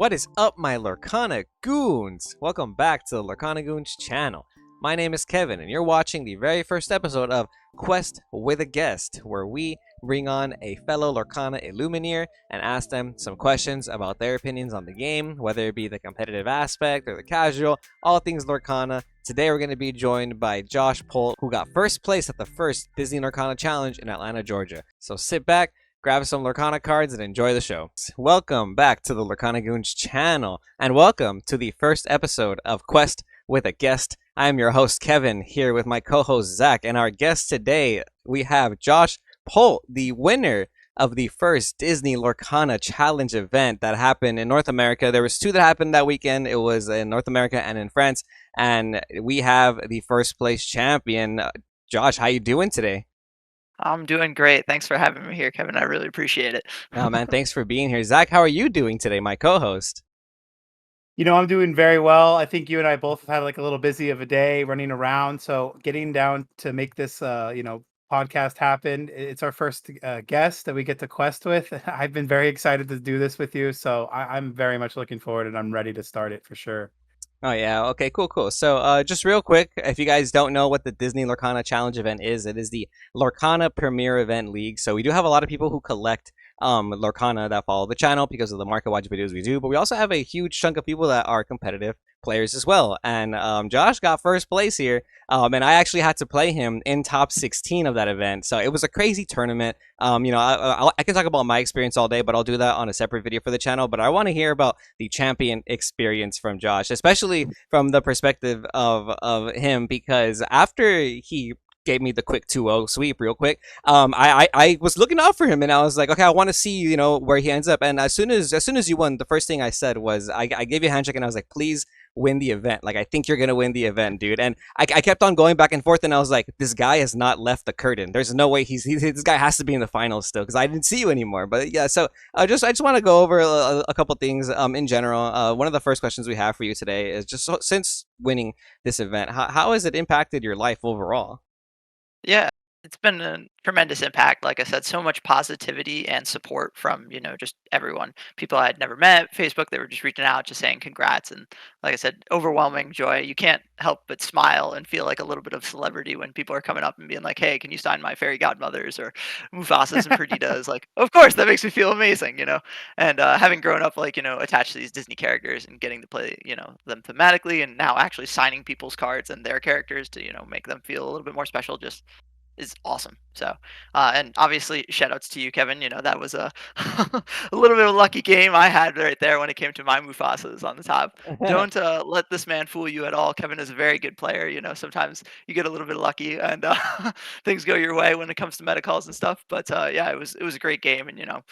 What is up, my Lorcana Goons? Welcome back to the Lorcana Goons channel. My name is Kevin, and you're watching the very first episode of Quest with a Guest, where we bring on a fellow Lorcana Illumineer and ask them some questions about their opinions on the game, whether it be the competitive aspect or the casual, all things Lorcana. Today we're going to be joined by Josh Polt, who got first place at the first Disney Lorcana Challenge in Atlanta, Georgia. So sit back, grab some Lorcana cards, and enjoy the show. Welcome back to the Lorcana Goons channel, and welcome to the first episode of Quest with a Guest. I am your host, Kevin, here with my co-host, Zach, and our guest today, we have Josh Polt, the winner of the first Disney Lorcana Challenge event that happened in North America. There was two that happened that weekend. It was in North America and in France, and we have the first place champion. Josh, how you doing today? I'm doing great. Thanks for having me here, Kevin. I really appreciate it. Oh man, thanks for being here. Zach, how are you doing today, my co-host? I'm doing very well. I think you and I both have had like a little busy of a day running around. So getting down to make this, podcast happen. It's our first guest that we get to quest with. I've been very excited to do this with you. So I'm very much looking forward and I'm ready to start it for sure. Oh yeah, okay, cool. So just real quick, if you guys don't know what the Disney Lorcana Challenge event is, it is the Lorcana Premier Event League. So we do have a lot of people who collect Lorcana that follow the channel because of the market watch videos we do, but we also have a huge chunk of people that are competitive players as well. And Josh got first place here, and I actually had to play him in top 16 of that event. So it was a crazy tournament. I can talk about my experience all day, but I'll do that on a separate video for the channel. But I want to hear about the champion experience from Josh, especially from the perspective of him, because after he gave me the quick 2-0 sweep real quick. I was looking out for him, and I was like, okay, I want to see where he ends up. And as soon as you won, the first thing I said was I gave you a handshake, and I was like, please win the event. Like, I think you're gonna win the event, dude. And I kept on going back and forth, and I was like, this guy has not left the curtain. There's no way this guy has to be in the finals still, because I didn't see you anymore. But yeah, so I just want to go over a couple things in general. One of the first questions we have for you today is just since winning this event, how has it impacted your life overall? Yeah, it's been a tremendous impact. Like I said, so much positivity and support from, just everyone. People I had never met, Facebook, they were just reaching out, just saying congrats. And like I said, overwhelming joy. You can't help but smile and feel like a little bit of celebrity when people are coming up and being like, hey, can you sign my fairy godmothers or Mufasas and Perditas? Like, of course, that makes me feel amazing. And having grown up, like, attached to these Disney characters and getting to play, them thematically and now actually signing people's cards and their characters to, make them feel a little bit more special just is awesome. So, and obviously, shout outs to you, Kevin. That was a a little bit of a lucky game I had right there when it came to my Mufasas on the top. Don't let this man fool you at all. Kevin is a very good player. Sometimes you get a little bit lucky and things go your way when it comes to meta calls and stuff. But yeah, it was a great game, and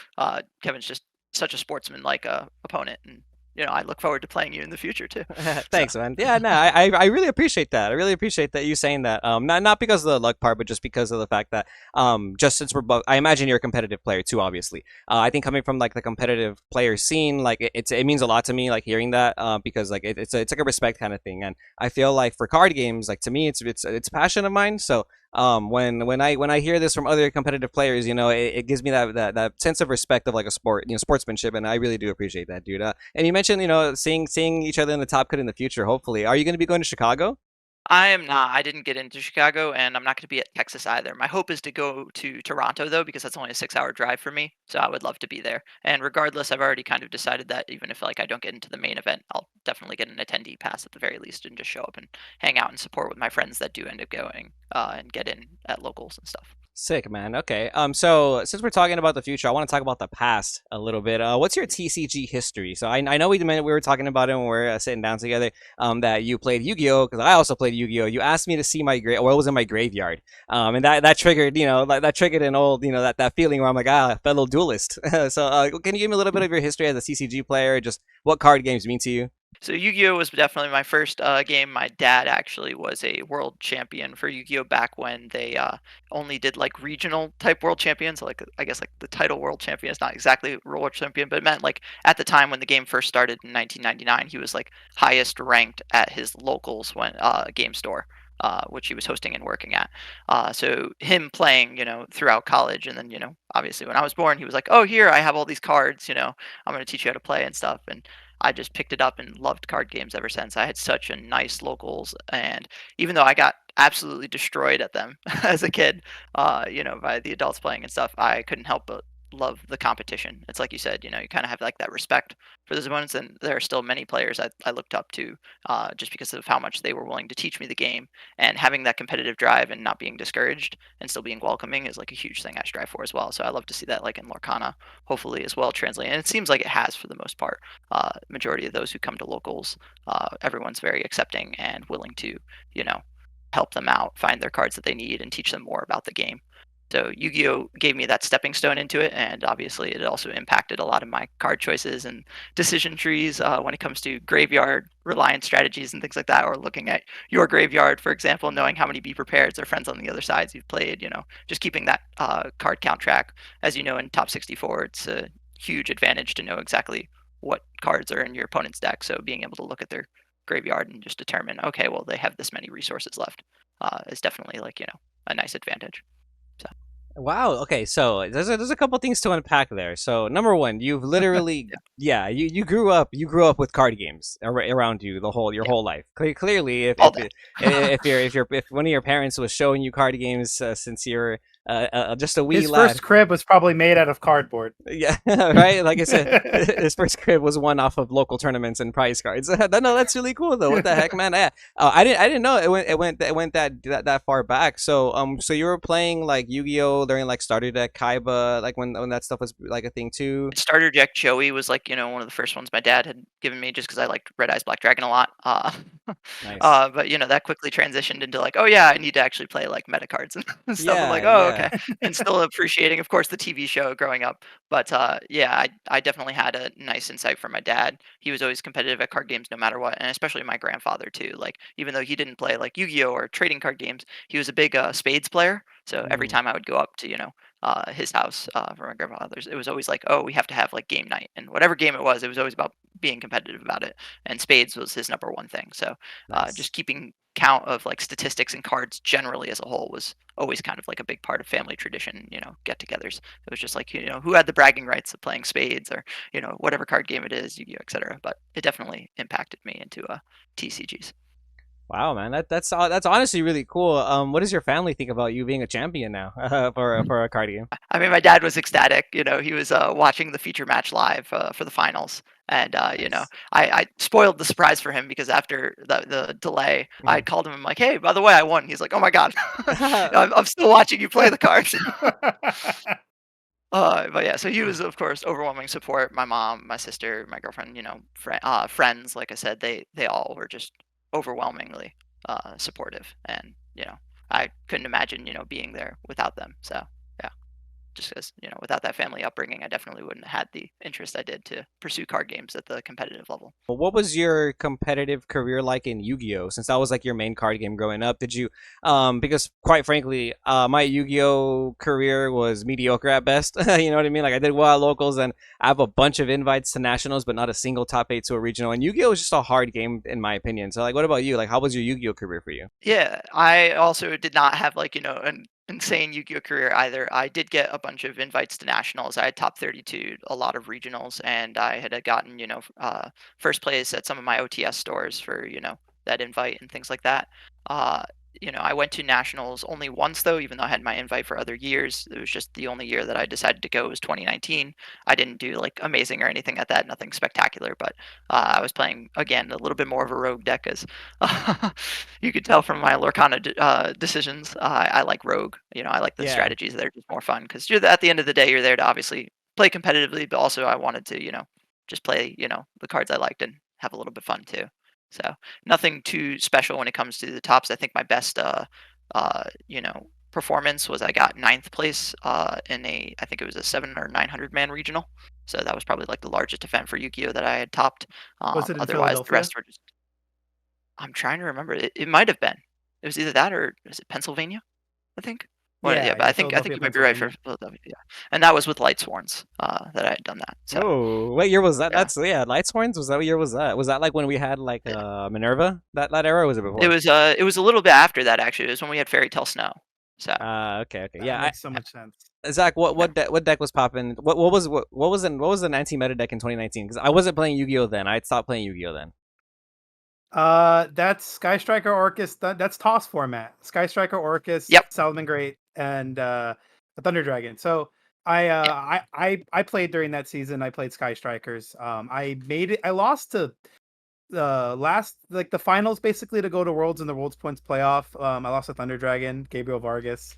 Kevin's just such a sportsman like opponent, and I look forward to playing you in the future too. So. Thanks, man. Yeah, no, I really appreciate that. I really appreciate that you saying that. Not because of the luck part, but just because of the fact that just since we're both, I imagine you're a competitive player too. Obviously, I think coming from like the competitive player scene, like it means a lot to me, like hearing that, because like it's like a respect kind of thing, and I feel like for card games, like to me, it's a passion of mine. So when I hear this from other competitive players, it gives me that sense of respect of like a sport, sportsmanship, and I really do appreciate that, dude. And you mentioned, seeing each other in the top cut in the future. Hopefully, are you going to be going to Chicago? I am not. I didn't get into Chicago, and I'm not going to be at Texas either. My hope is to go to Toronto, though, because that's only a 6-hour drive for me. So I would love to be there. And regardless, I've already kind of decided that even if like I don't get into the main event, I'll definitely get an attendee pass at the very least, and just show up and hang out and support with my friends that do end up going and get in at locals and stuff. Sick, man. Okay. So since we're talking about the future, I want to talk about the past a little bit. What's your TCG history? So I know we were talking about it when we were sitting down together. That you played Yu-Gi-Oh, because I also played Yu-Gi-Oh. You asked me to see my what was in my graveyard. And that triggered, that triggered an old, that feeling where I'm like, fellow duelist. So can you give me a little bit of your history as a TCG player? Just what card games mean to you? So Yu-Gi-Oh was definitely my first game. My dad actually was a world champion for Yu-Gi-Oh back when they only did like regional type world champions. Like I guess like the title world champion is not exactly world champion, but it meant like at the time when the game first started in 1999, he was like highest ranked at his locals when game store. Which he was hosting and working at. So him playing, throughout college, and then, obviously when I was born, he was like, "Oh, here I have all these cards. I'm going to teach you how to play and stuff." And I just picked it up and loved card games ever since. I had such a nice locals, and even though I got absolutely destroyed at them as a kid, by the adults playing and stuff, I couldn't help but love the competition. It's like you said, you kind of have like that respect for those opponents, and there are still many players I looked up to just because of how much they were willing to teach me the game, and having that competitive drive and not being discouraged and still being welcoming is like a huge thing I strive for as well. So I love to see that like in Lorcana, hopefully as well translated, and it seems like it has for the most part. Majority of those who come to locals, everyone's very accepting and willing to, you know, help them out, find their cards that they need, and teach them more about the game. So Yu-Gi-Oh gave me that stepping stone into it, and obviously it also impacted a lot of my card choices and decision trees when it comes to graveyard reliance strategies and things like that, or looking at your graveyard, for example, knowing how many be prepared or friends on the other sides you've played. Just keeping that card count track. As you know, in top 64, it's a huge advantage to know exactly what cards are in your opponent's deck. So being able to look at their graveyard and just determine, okay, well, they have this many resources left, is definitely like a nice advantage. So Wow. Okay. So there's a couple things to unpack there. So number one, you've literally, yeah, you grew up with card games around you your yeah, whole life. Clearly, if all if day. if one of your parents was showing you card games since you're just a wee His lad. first crib was probably made out of cardboard. Yeah, right. Like I said, his first crib was one off of local tournaments and prize cards. No, that's really cool though. What the heck, man? Yeah, I didn't know it went that far back. So you were playing like Yu-Gi-Oh during like starter deck Kaiba, like when that stuff was like a thing too. Starter deck Joey was like one of the first ones my dad had given me just because I liked Red Eyes Black Dragon a lot. Nice. But that quickly transitioned into like, oh yeah, I need to actually play like meta cards and stuff. I'm Yeah, like, oh yeah. okay, and still appreciating, of course, the TV show growing up. But yeah, I definitely had a nice insight from my dad. He was always competitive at card games no matter what, and especially my grandfather too. Like even though he didn't play like Yu-Gi-Oh or trading card games, he was a big spades player. So every Mm, time I would go up to his house for my grandfather's, it was always like, oh, we have to have like game night, and whatever game it was always about being competitive about it. And spades was his number one thing. So nice. just keeping count of like statistics and cards generally as a whole was always kind of like a big part of family tradition. Get-togethers. It was just like who had the bragging rights of playing spades or whatever card game it is, Yu-Gi-Oh, etc. But it definitely impacted me into TCGs. Wow, man, that's honestly really cool. What does your family think about you being a champion now for a card game? I mean, my dad was ecstatic. He was watching the feature match live for the finals, and Nice. I spoiled the surprise for him because after the delay, I Mhm. called him. I'm like, "Hey, by the way, I won." He's like, "Oh my god, I'm still watching you play the cards." But yeah, so he was, of course, overwhelming support. My mom, my sister, my girlfriend, friends. Like I said, they all were just overwhelmingly supportive, and I couldn't imagine being there without them. So yeah, just because without that family upbringing, I definitely wouldn't have had the interest I did to pursue card games at the competitive level. Well, what was your competitive career like in Yu-Gi-Oh? Since that was like your main card game growing up, did you because quite frankly, my Yu-Gi-Oh career was mediocre at best. You know what I mean? Like I did well at locals and I have a bunch of invites to nationals, but not a single top 8 to a regional. And Yu-Gi-Oh is just a hard game in my opinion. So like what about you? Like how was your Yu-Gi-Oh career for you? Yeah, I also did not have like, an insane Yu-Gi-Oh career either. I did get a bunch of invites to nationals. I had top 32, a lot of regionals, and I had gotten, first place at some of my OTS stores for, that invite and things like that. Uh, I went to nationals only once though, even though I had my invite for other years. It was just the only year that I decided to go was 2019. I didn't do like amazing or anything at that, nothing spectacular, but I was playing again a little bit more of a rogue deck as you could tell from my Lorcana decisions. I like Rogue. I like the Yeah. strategies that are just more fun because you're at the end of the day, you're there to obviously play competitively, but also I wanted to, just play, the cards I liked and have a little bit of fun too. So nothing too special when it comes to the tops. I think my best, performance was I got ninth place in I think it was a 700 or 900 man regional. So that was probably like the largest event for Yu-Gi-Oh that I had topped. Was it in Otherwise, the Philadelphia? rest were just I'm trying to remember. It might have been. It was either that or is it Pennsylvania? I think. Well, yeah, Yeah, but I yeah, think Philadelphia, you might be right for Pennsylvania. Philadelphia. Yeah, and that was with Light Sworns that I had done that. So Oh, what year was that? yeah, That's yeah, Lightsworns. Was that what year was that? Was that like when we had like yeah. Minerva that era? Or was it It before? was it was a little bit after that actually. It was when we had Fairy Tale Snow. So Okay, okay, That yeah. makes so much sense. Zach, what yeah. what deck was popping? What was the anti meta deck in 2019? Because I wasn't playing Yu Gi Oh then. I had stopped playing Yu Gi Oh then. That's Sky Striker Orcus. That's toss format. Sky Striker Orcus, Yep. Salmon Great, and a Thunder Dragon. So Yeah. I played during that season. I played Sky Strikers. I made it. I lost to the last, like the finals, basically, to go to Worlds and the Worlds Points playoff. I lost to Thunder Dragon, Gabriel Vargas.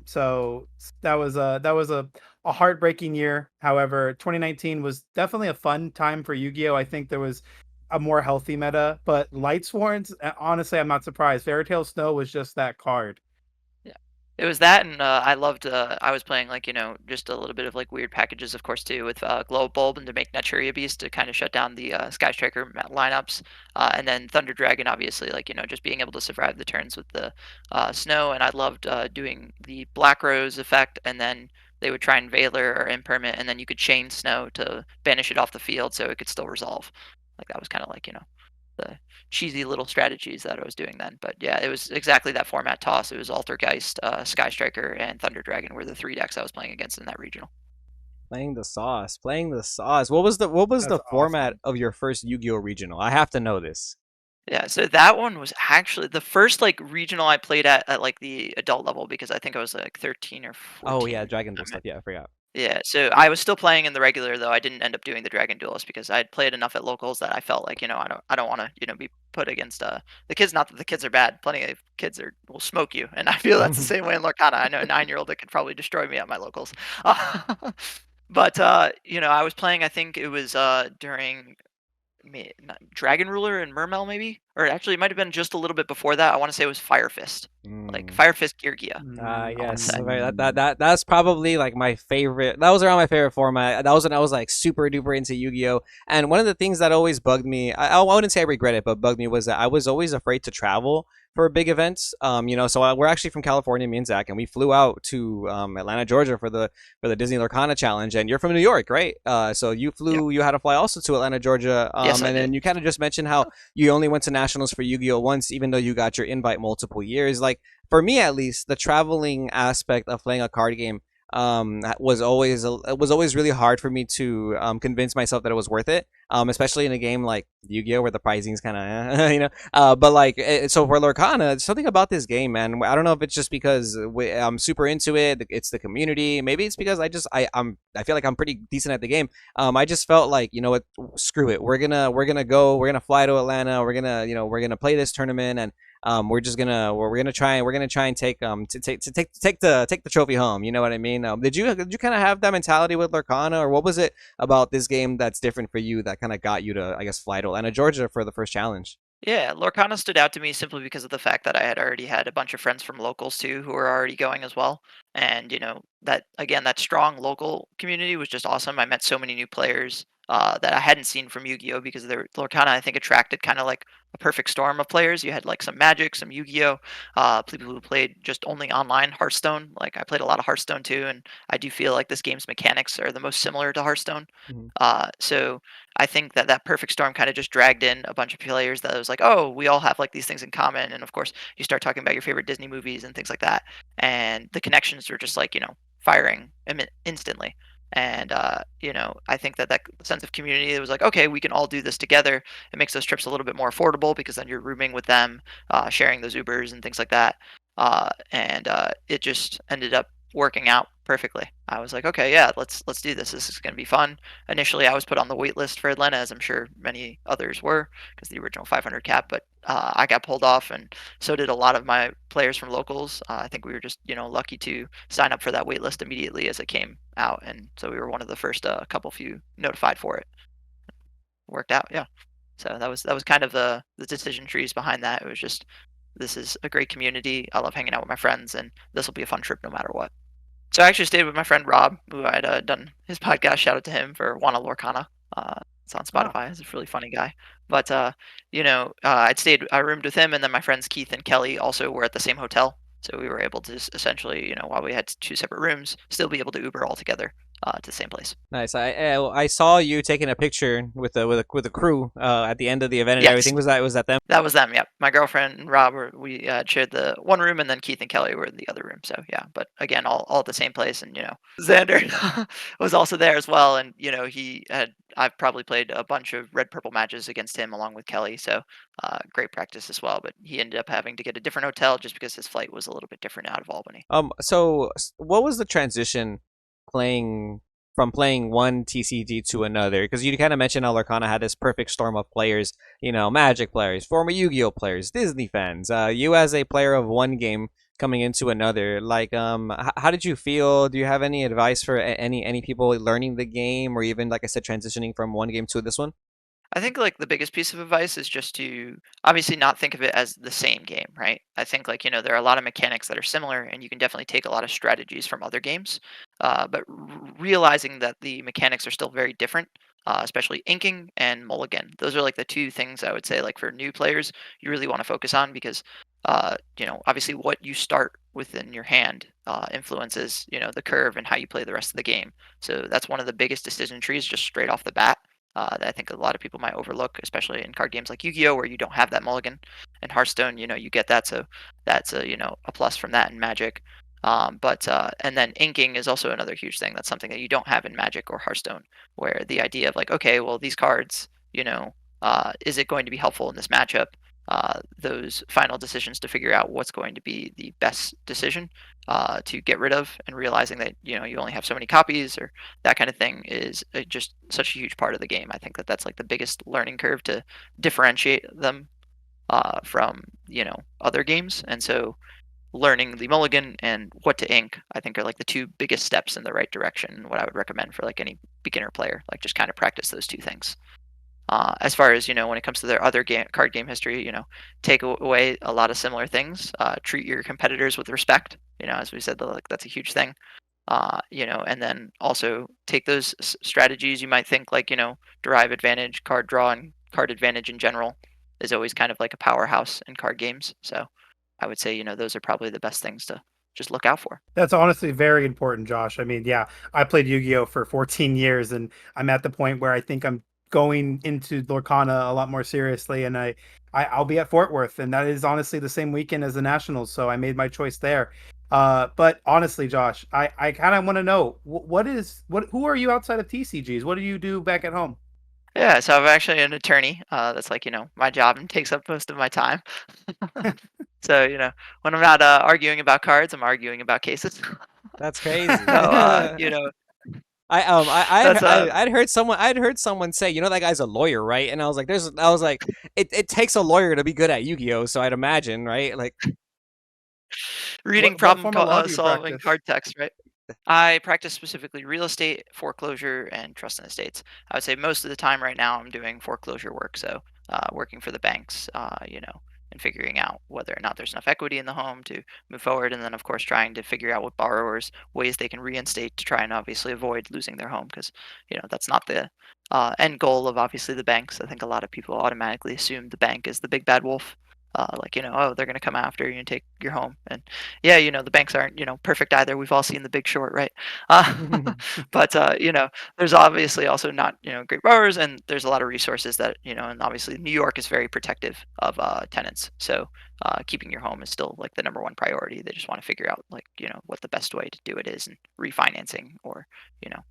So that was a heartbreaking year. However, 2019 was definitely a fun time for Yu-Gi-Oh. I think there was a more healthy meta, but Light Sworns, honestly, I'm not surprised. Fairy Tail Snow was just that card. Yeah. It was that, and I loved. I was playing like just a little bit of like weird packages, of course, too, with Glow Bulb and to make Naturia Beast to kind of shut down the Sky Striker lineups, and then Thunder Dragon, obviously, like just being able to survive the turns with the snow. And I loved doing the Black Rose effect, and then they would try and Veiler or Impermit, and then you could chain snow to banish it off the field so it could still resolve. Like that was kind of like the cheesy little strategies that I was doing then. But yeah, it was exactly that format toss. It was Altergeist, Sky Striker, and Thunder Dragon were the three decks I was playing against in that regional. Playing the sauce, playing the sauce. What was the That's format awesome. of your first Yu Gi Oh regional? I have to know this. Yeah, so that one was actually the first like regional I played at like the adult level because I think I was like 13 or Oh yeah, 14. Dragon Ball stuff. Yeah, I forgot. Yeah, so I was still playing in the regular though. I didn't end up doing the Dragon Duelist because I'd played enough at locals that I felt like, I don't want to, be put against the kids. Not that the kids are bad. Plenty of kids will smoke you. And I feel that's the same way in Lorcana. I know a 9-year-old that could probably destroy me at my locals. But I was playing, I think it was during Dragon Ruler and Mermel maybe? Or actually it might have been just a little bit before that. I want to say it was Fire Fist. Like Mm. Fire Fist Geargia, I want to Yes, say. that's probably like my favorite. That was around my favorite format. That was when I was like super duper into Yu-Gi-Oh. And one of the things that always bugged me, I wouldn't say I regret it, but bugged me was that I was always afraid to travel for big events. So we're actually from California, me and Zach, and we flew out to Atlanta, Georgia for the Disney Lorcana Challenge. And you're from New York, right? So Yep. you had to fly also to Atlanta, Georgia. Yes, I And did. then you kind of just mentioned how you only went to nationals for Yu-Gi-Oh once, even though you got your invite multiple years. Like for me at least, the traveling aspect of playing a card game was always really hard for me to convince myself that it was worth it. Especially in a game like Yu-Gi-Oh, where the pricing is kind of, But like, so for Lorcana, something about this game, man. I don't know if it's just because I'm super into it. It's the community. Maybe it's because I feel like I'm pretty decent at the game. I just felt like, you know what, screw it. We're gonna fly to Atlanta. We're gonna play this tournament, and we're gonna try and take the trophy home. You know what I mean? Did you kind of have that mentality with Lorcana, or what was it about this game that's different for you that kind of got you to, I guess, fly to Atlanta, Georgia for the first challenge? Yeah, Lorcana stood out to me simply because of the fact that I had already had a bunch of friends from locals too who were already going as well. And, that again, that strong local community was just awesome. I met so many new players that I hadn't seen from Yu-Gi-Oh! Because Lorcana, I think, attracted kind of like a perfect storm of players. You had like some Magic, some Yu-Gi-Oh! People who played just only online Hearthstone. Like I played a lot of Hearthstone too, and I do feel like this game's mechanics are the most similar to Hearthstone. Mhm. So I think that that perfect storm kind of just dragged in a bunch of players that was like, oh, we all have like these things in common. And of course, you start talking about your favorite Disney movies and things like that, and the connections were just like firing instantly. And I think that sense of community, it was like, okay, we can all do this together. It makes those trips a little bit more affordable because then you're rooming with them, sharing those Ubers and things like that. And it just ended up working out perfectly. I was like, okay, yeah, let's do this. This is going to be fun. Initially, I was put on the wait list for Atlanta, as I'm sure many others were, because the original 500 cap. But I got pulled off, and so did a lot of my players from locals. I think we were just lucky to sign up for that wait list immediately as it came out, and so we were one of the first couple few notified for it. Worked out, yeah. So that was kind of the decision trees behind that. It was just, this is a great community. I love hanging out with my friends, and this will be a fun trip no matter what. So I actually stayed with my friend Rob, who I'd done his podcast. Shout out to him for Wanna Lorcana. It's on Oh, Spotify. He's a really funny guy. But I roomed with him, and then my friends Keith and Kelly also were at the same hotel. So we were able to essentially, while we had two separate rooms, still be able to Uber all together to the same place. Nice. I saw you taking a picture with the crew at the end of the event and Yes. everything. Was that them? That was them. Yep. My girlfriend and Rob we shared the one room, and then Keith and Kelly were in the other room. So yeah, but again, all at the same place. And Xander was also there as well. And I've probably played a bunch of red purple matches against him along with Kelly. So great practice as well. But he ended up having to get a different hotel just because his flight was a little bit different out of Albany. So what was the transition playing from playing one TCG to another? Because you kind of mentioned how Lorcana had this perfect storm of players, Magic players, former Yu-Gi-Oh players, Disney fans. You as a player of one game coming into another, like, how did you feel? Do you have any advice for any people learning the game, or even, like I said, transitioning from one game to this one? I think like the biggest piece of advice is just to obviously not think of it as the same game, right? I think like there are a lot of mechanics that are similar, and you can definitely take a lot of strategies from other games, but realizing that the mechanics are still very different, especially inking and mulligan. Those are like the two things I would say like for new players you really want to focus on because obviously what you start within your hand influences the curve and how you play the rest of the game. So that's one of the biggest decision trees just straight off the bat that I think a lot of people might overlook, especially in card games like Yu-Gi-Oh, where you don't have that mulligan. And Hearthstone, you get that, so that's a plus from that in Magic. But and then inking is also another huge thing. That's something that you don't have in Magic or Hearthstone, where the idea of like, okay, well these cards, is it going to be helpful in this matchup? Those final decisions to figure out what's going to be the best decision to get rid of, and realizing that you only have so many copies or that kind of thing is just such a huge part of the game. I think that that's like the biggest learning curve to differentiate them from other games. And so learning the mulligan and what to ink, I think, are like the two biggest steps in the right direction. What I would recommend for like any beginner player, like just kind of practice those two things. As far as when it comes to their other card game history, take away a lot of similar things. Treat your competitors with respect. As we said, like that's a huge thing. And then also take those strategies you might think like derive advantage, card draw, and card advantage in general is always kind of like a powerhouse in card games. So I would say those are probably the best things to just look out for. That's honestly very important, Josh. I mean, yeah, I played Yu-Gi-Oh for 14 years, and I'm at the point where I think I'm going into Lorcana a lot more seriously, and I'll be at Fort Worth, and that is honestly the same weekend as the Nationals, so I made my choice there. But honestly, Josh, I kind of want to know who are you outside of TCGs? What do you do back at home? Yeah, so I'm actually an attorney. That's like my job and takes up most of my time. So when I'm not arguing about cards, I'm arguing about cases. That's crazy. So that's I'd heard someone say, that guy's a lawyer, right? And I was like, it takes a lawyer to be good at Yu-Gi-Oh, so I'd imagine, right? Like, reading What form of law do you solving practice? card text, right? I practice specifically real estate, foreclosure, and trust and estates. I would say most of the time right now I'm doing foreclosure work, so working for the banks, and figuring out whether or not there's enough equity in the home to move forward, and then of course trying to figure out with borrowers ways they can reinstate to try and obviously avoid losing their home, because that's not the end goal of obviously the banks. I think a lot of people automatically assume the bank is the big bad wolf. Like oh, they're going to come after you and take your home. And yeah, the banks aren't perfect either. We've all seen The Big Short, right? But there's obviously also not great borrowers, and there's a lot of resources that and obviously New York is very protective of tenants. So keeping your home is still like the number one priority. They just want to figure out like what the best way to do it is, and refinancing or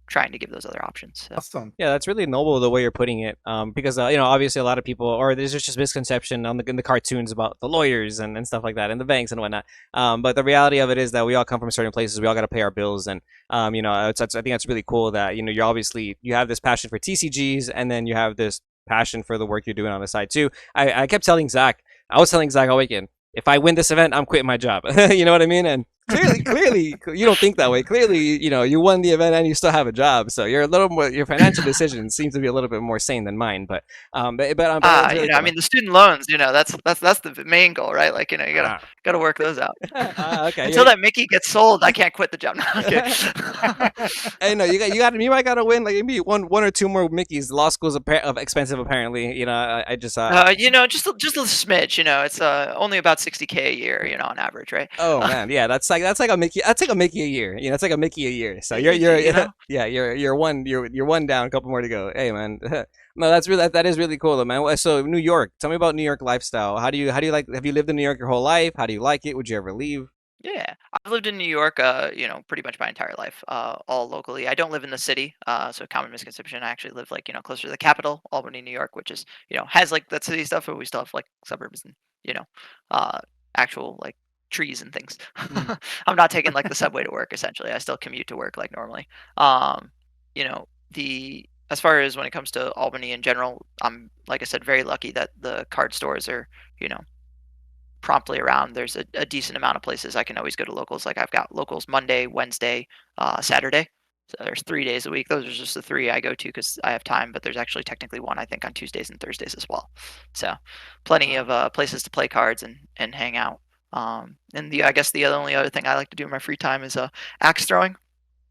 trying to give those other options. So. Awesome. yeah, that's really noble the way you're putting it. Because obviously a lot of people, or there's just misconception in the cartoons about the lawyers and stuff like that, and the banks and whatnot. But the reality of it is that we all come from certain places. We all got to pay our bills, and I think that's really cool that you're obviously you have this passion for TCGs, and then you have this passion for the work you're doing on the side too. I kept telling Zach, I was telling Zach all weekend, if I win this event, I'm quitting my job. You know what I mean? And clearly, you don't think that way. Clearly, you won the event and you still have a job, so you're a little more. Your financial decisions seem to be a little bit more sane than mine. But it's really I mean, the student loans, that's the main goal, right? Like, you gotta work those out. Okay. Until that Mickey gets sold, I can't quit the job. No, okay. Hey, no, you might gotta win like maybe one or two more Mickeys. Law school's expensive, apparently. I just just a smidge. It's only about $60K a year, on average, right? Oh man, yeah, that's that's like a Mickey. That's like a Mickey a year. You know, it's like a Mickey a year. So you're You know. yeah, you're one down, a couple more to go. Hey man, no, that's really that is really cool though, man. So New York, tell me about New York lifestyle. How do you like? Have you lived in New York your whole life? How do you like it? Would you ever leave? Yeah, I've lived in New York, pretty much my entire life, all locally. I don't live in the city, so common misconception. I actually live like, closer to the capital, Albany, New York, which is, has like that city stuff, but we still have like suburbs and, you know, uh, actual like trees and things. Mm. I'm not taking like the subway to work, essentially. I still commute to work like normally. The as far as when it comes to Albany in general, I'm like I said, very lucky that the card stores are, you know, promptly around. There's a decent amount of places I can always go to locals. Like I've got locals Monday, Wednesday, Saturday. So there's 3 days a week. Those are just the three I go to because I have time. But there's actually technically one I think on Tuesdays and Thursdays as well. So plenty of Wow. places to play cards and hang out. And I guess the only other thing I like to do in my free time is axe throwing.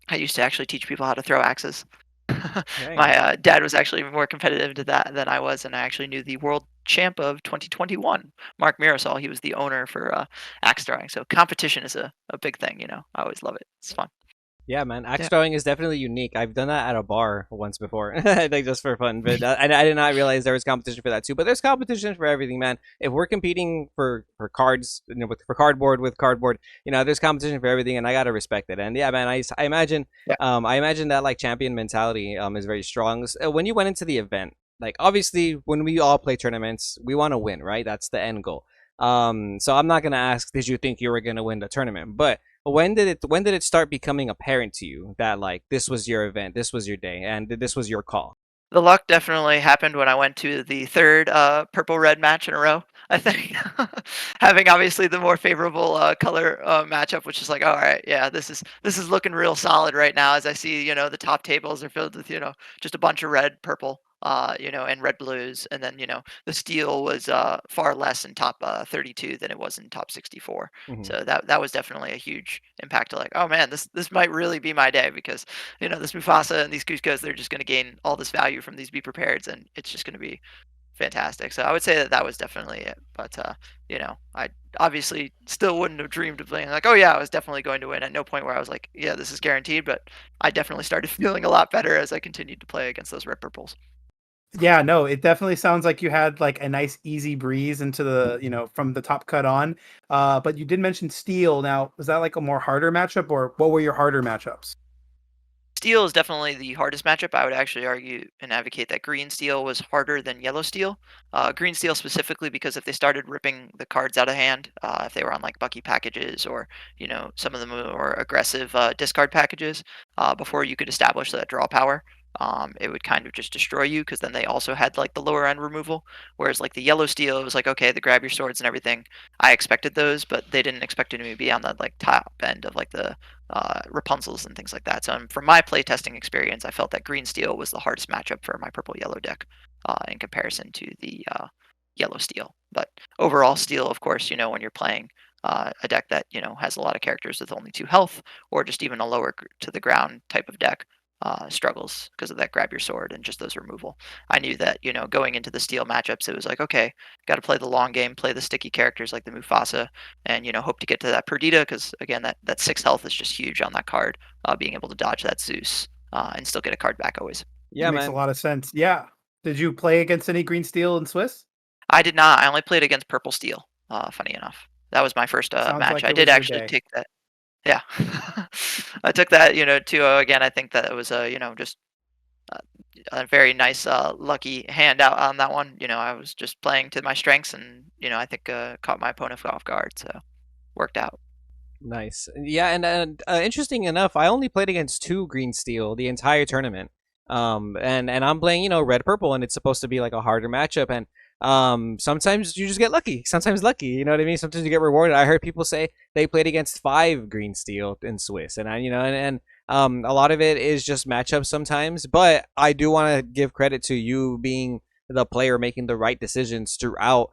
I used to actually teach people how to throw axes. Dang. My dad was actually more competitive to that than I was, and I actually knew the world champ of 2021, Mark Mirasol. He was the owner for axe throwing. So competition is a big thing. I always love it. It's fun. Yeah, man. Axe Yeah. throwing is definitely unique. I've done that at a bar once before, like just for fun. But I did not realize there was competition for that too. But there's competition for everything, man. If we're competing for cards, for cardboard with cardboard, there's competition for everything, and I gotta respect it. And yeah, man, I imagine, Yeah. I imagine that like champion mentality is very strong. When you went into the event, like obviously when we all play tournaments, we want to win, right? That's the end goal. So I'm not gonna ask, did you think you were gonna win the tournament? But when did it start becoming apparent to you that like this was your event, this was your day, and this was your call? The luck definitely happened when I went to the third purple red match in a row. I think having obviously the more favorable color matchup, which is like, all right, yeah, this is looking real solid right now. As I see, the top tables are filled with just a bunch of red, purple, and red blues, and then the steel was far less in top 32 than it was in top 64. Hmm. So that was definitely a huge impact to like, oh man, this might really be my day because this Mufasa and these Cuscos, they're just going to gain all this value from these Be Prepareds, and it's just going to be fantastic. So I would say that was definitely it. But I obviously still wouldn't have dreamed of playing like, oh yeah, I was definitely going to win. At no point where I was like, yeah, this is guaranteed. But I definitely started feeling a lot better as I continued to play against those red purples. Yeah, no, it definitely sounds like you had like a nice easy breeze into the, from the top cut on. But you did mention steel. Now, was that like a more harder matchup, or what were your harder matchups? Steel is definitely the hardest matchup. I would actually argue and advocate that green steel was harder than yellow steel. Green steel specifically because if they started ripping the cards out of hand, if they were on like Bucky packages or some of the more aggressive discard packages, before you could establish that draw power, it would kind of just destroy you because then they also had like the lower end removal. Whereas like the yellow steel, it was like okay, the grab your swords and everything. I expected those, but they didn't expect it to be on the like top end of like the Rapunzels and things like that. So from my playtesting experience, I felt that green steel was the hardest matchup for my purple yellow deck in comparison to the yellow steel. But overall, steel, of course, when you're playing a deck that has a lot of characters with only 2 health, or just even a lower to the ground type of deck. Struggles because of that grab your sword and just those removal. I knew that going into the steel matchups, it was like okay, got to play the long game, play the sticky characters like the Mufasa, and hope to get to that Perdita because again that 6 health is just huge on that card. Being able to dodge that Zeus and still get a card back always. It Yeah, makes a man. lot of sense. Yeah. Did you play against any green steel in Swiss? I did not. I only played against purple steel. Funny enough, that was my first Sounds match. like I it did was your actually day. take that. Yeah, I took that. To again. I think that it was just uh, a very nice lucky handout on that one. I was just playing to my strengths, and I think caught my opponent off guard, so worked out. Nice. Yeah, and interesting enough, I only played against two green steel the entire tournament. And I'm playing, red purple, and it's supposed to be like a harder matchup. And sometimes you just get lucky. Sometimes lucky, you know what I mean? Sometimes you get rewarded. I heard people say they played against five green steel in Swiss, and and a lot of it is just matchups sometimes. But I do want to give credit to you being the player making the right decisions throughout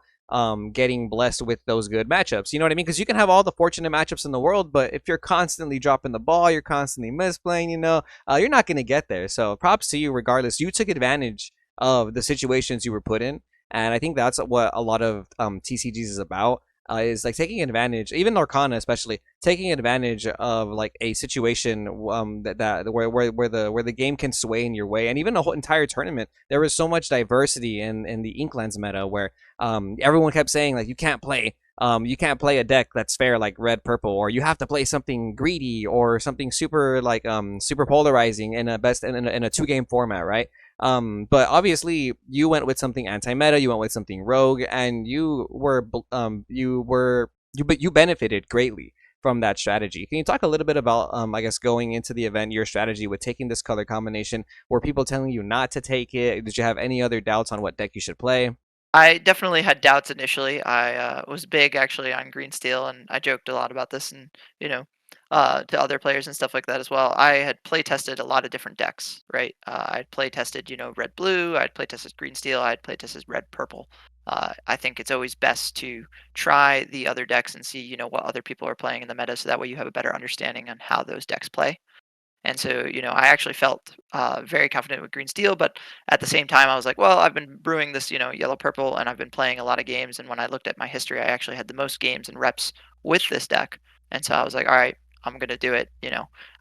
getting blessed with those good matchups. You know what I mean? Because you can have all the fortunate matchups in the world, but if you're constantly dropping the ball, you're constantly misplaying, you're not going to get there. So props to you regardless. You took advantage of the situations you were put in. And I think that's what a lot of TCGs is about. is like taking advantage, even Lorcana especially, taking advantage of like a situation that where the game can sway in your way, and even the whole entire tournament. There was so much diversity in the Inklands meta where everyone kept saying like you can't play a deck that's fair like red purple, or you have to play something greedy or something super like super polarizing in a 2 game format, right? But obviously you went with something anti-meta, you went with something rogue, and you benefited greatly from that strategy. Can you talk a little bit about I guess going into the event, your strategy with taking this color combination? Were people telling you not to take it? Did you have any other doubts on what deck you should play? I definitely had doubts initially. I was big actually on green steel, and I joked a lot about this, and you know, to other players and stuff like that as well. I had play tested a lot of different decks, right? I'd play tested, red blue. I'd play tested green steel. I'd play tested red purple. I think it's always best to try the other decks and see, what other people are playing in the meta, so that way you have a better understanding on how those decks play. And so, I actually felt very confident with green steel, but at the same time, I was like, well, I've been brewing this, yellow purple, and I've been playing a lot of games. And when I looked at my history, I actually had the most games and reps with this deck. And so I was like, all right, I'm going to do it.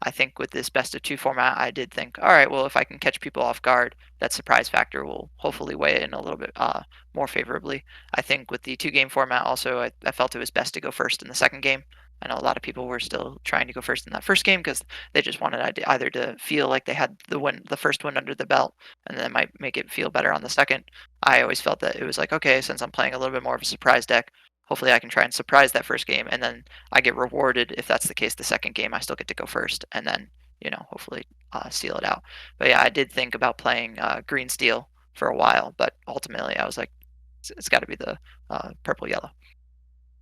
I think with this best of two format, I did think, all right, well, if I can catch people off guard, that surprise factor will hopefully weigh in a little bit more favorably. I think with the 2 game format, also, I felt it was best to go first in the second game. I know a lot of people were still trying to go first in that first game because they just wanted either to feel like they had the first win under the belt, and then might make it feel better on the second. I always felt that it was like, okay, since I'm playing a little bit more of a surprise deck, hopefully I can try and surprise that first game, and then I get rewarded if that's the case. The second game, I still get to go first, and then hopefully seal it out. But yeah, I did think about playing green steel for a while, but ultimately I was like, it's got to be the purple yellow.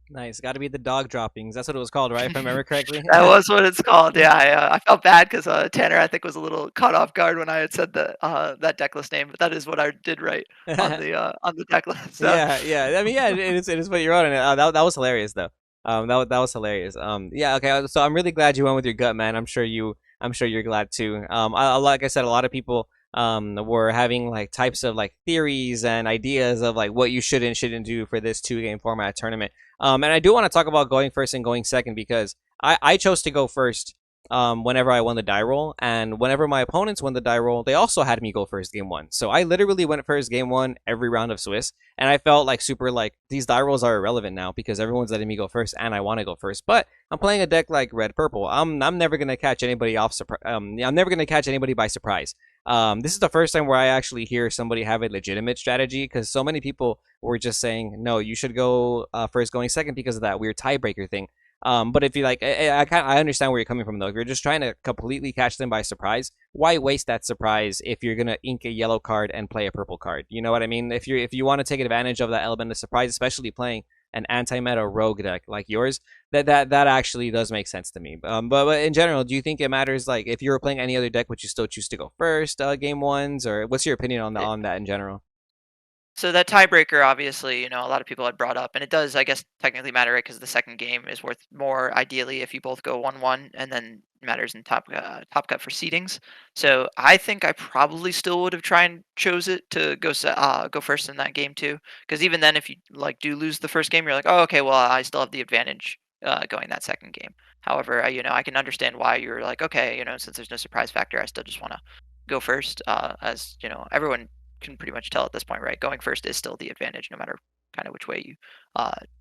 Nice. Got to be the dog droppings. That's what it was called, right? If I remember correctly. That was what it's called. Yeah, I felt bad because Tanner, I think, was a little caught off guard when I had said that deck list name, but that is what I did right on the deck list. So. Yeah, yeah. I mean, yeah, it is what you wrote in it. That was hilarious though. That was hilarious. Yeah. Okay. So I'm really glad you went with your gut, man. I'm sure you're glad too. Like I said, a lot of people were having like types of like theories and ideas of like what you should and shouldn't do for this 2 game format tournament. And I do want to talk about going first and going second because I chose to go first whenever I won the die roll, and whenever my opponents won the die roll, they also had me go first game 1. So I literally went first game 1 every round of Swiss, and I felt like super like these die rolls are irrelevant now because everyone's letting me go first, and I want to go first. But I'm playing a deck like red purple. I'm never gonna catch anybody I'm never gonna catch anybody by surprise. This is the first time where I actually hear somebody have a legitimate strategy because so many people were just saying no, you should go first going second because of that weird tiebreaker thing. But if you like, I understand where you're coming from though. If you're just trying to completely catch them by surprise, why waste that surprise if you're gonna ink a yellow card and play a purple card? You know what I mean? If you want to take advantage of that element of surprise, especially playing an anti-meta rogue deck like yours, that actually does make sense to me. But in general, do you think it matters? Like, if you were playing any other deck, would you still choose to go first, game 1s, or what's your opinion on that in general? So that tiebreaker, obviously, a lot of people had brought up, and it does, I guess, technically matter, right? Because the second game is worth more, ideally, if you both go 1-1, and then matters in top cut for seedings. So I think I probably still would have tried and chose it to go first in that game too. Because even then, if you like do lose the first game, you're like, oh, okay, well, I still have the advantage going that second game. However, I can understand why you're like, okay, since there's no surprise factor, I still just want to go first. As everyone can pretty much tell at this point, right? Going first is still the advantage, no matter kind of which way you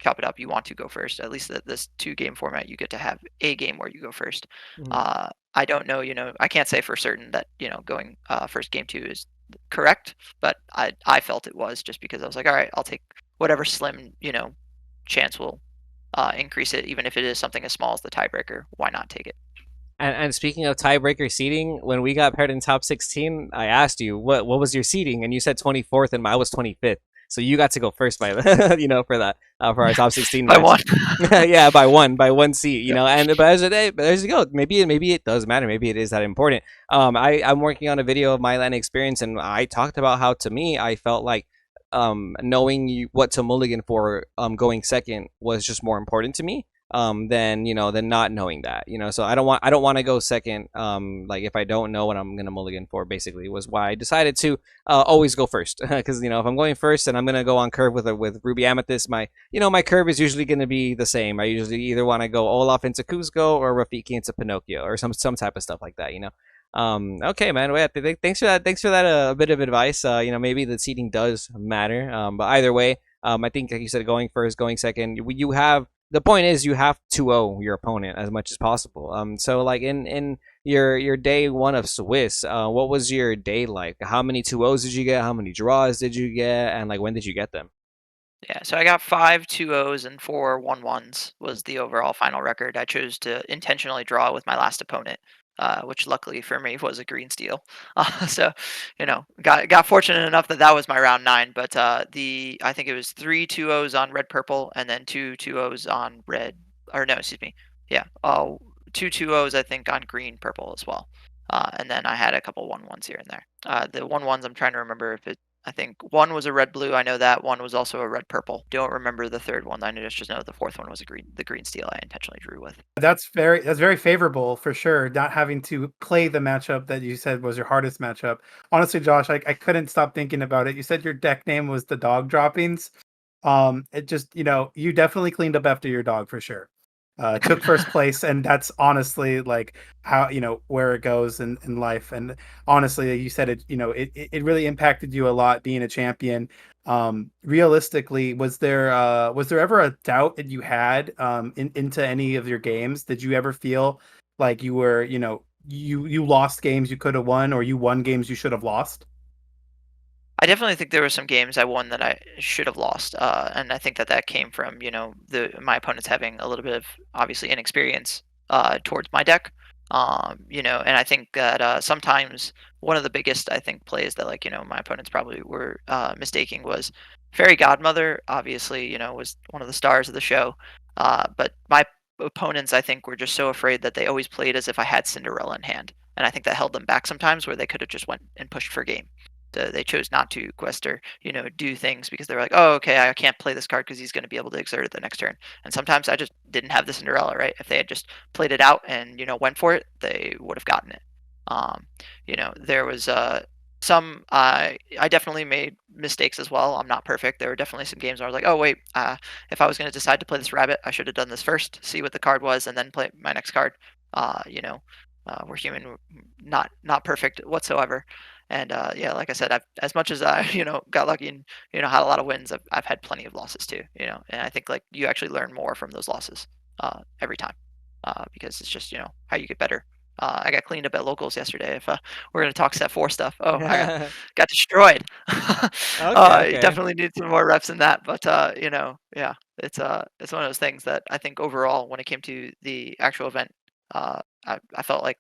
chop it up. You want to go first. At least this 2 game format, you get to have a game where you go first. Mhm. I don't know, I can't say for certain that going first game 2 is correct, but I felt it was, just because I was like, all right, I'll take whatever slim chance will increase it, even if it is something as small as the tiebreaker. Why not take it? And speaking of tiebreaker seeding, when we got paired in top 16, I asked you what was your seeding, and you said 24th, and I was 25th. So you got to go first by for that for our top 16 By match. one. Yeah, by one seat, And but as a day, but there you go. Maybe it does matter. Maybe it is that important. I'm working on a video of my LAN experience, and I talked about how to me I felt like knowing what to mulligan for going second was just more important to me. than not knowing that. So I don't want to go second. Like if I don't know what I'm gonna mulligan for, basically was why I decided to always go first. Because if I'm going first and I'm gonna go on curve with Ruby Amethyst, my curve is usually gonna be the same. I usually either want to go Olaf into Kuzco or Rafiki into Pinocchio or some type of stuff like that. Okay, man. Well, thanks for that. Thanks for that bit of advice. Maybe the seating does matter. But either way, I think like you said, going first, going second, you have the point is you have to owe your opponent as much as possible. So like in your day one of Swiss, what was your day like? How many 2-0s did you get? How many draws did you get? And like when did you get them? Yeah, so I got 5 2-0s and 4 1-1s was the overall final record. I chose to intentionally draw with my last opponent, which luckily for me was a green steel. So, got fortunate enough that that was my round 9. But I think it was 3 2-0s on red purple and then 2 2-0s on red. Or no, excuse me. Yeah, 2 2-0s I think on green purple as well. And then I had a couple 1-1s here and there. The 1-1s I'm trying to remember if it I think one was a red blue. I know that one was also a red purple. Don't remember the third one. I just know the fourth one was a green. The green steel I intentionally drew with. That's very favorable for sure. Not having to play the matchup that you said was your hardest matchup. Honestly, Josh, I couldn't stop thinking about it. You said your deck name was the dog droppings. It just you definitely cleaned up after your dog for sure. Took first place, and that's honestly like how where it goes in life. And honestly, like you said, it really impacted you a lot being a champion. Realistically, was there ever a doubt that you had into any of your games? Did you ever feel like you were you lost games you could have won, or you won games you should have lost? I definitely think there were some games I won that I should have lost, and I think that that came from my opponents having a little bit of obviously inexperience towards my deck, and I think that sometimes one of the biggest I think plays that my opponents probably were mistaking was Fairy Godmother. Obviously, was one of the stars of the show, but my opponents I think were just so afraid that they always played as if I had Cinderella in hand, and I think that held them back sometimes where they could have just went and pushed for game. They chose not to quest or do things because they're like, oh, okay, I can't play this card because he's going to be able to exert it the next turn. And sometimes I just didn't have the Cinderella, right? If they had just played it out and went for it, they would have gotten it. There was some I definitely made mistakes as well. I'm not perfect. There were definitely some games where I was like, oh wait, if I was going to decide to play this rabbit, I should have done this first, see what the card was, and then play my next card. We're human, not perfect whatsoever. And yeah, like I said, as much as I got lucky and had a lot of wins, I've had plenty of losses too. And I think like you actually learn more from those losses every time because it's just how you get better. I got cleaned up at locals yesterday. If we're gonna talk set 4 stuff, oh, I got destroyed. Okay, okay. Definitely need some more reps in that, but yeah, it's one of those things that I think overall when it came to the actual event, I felt like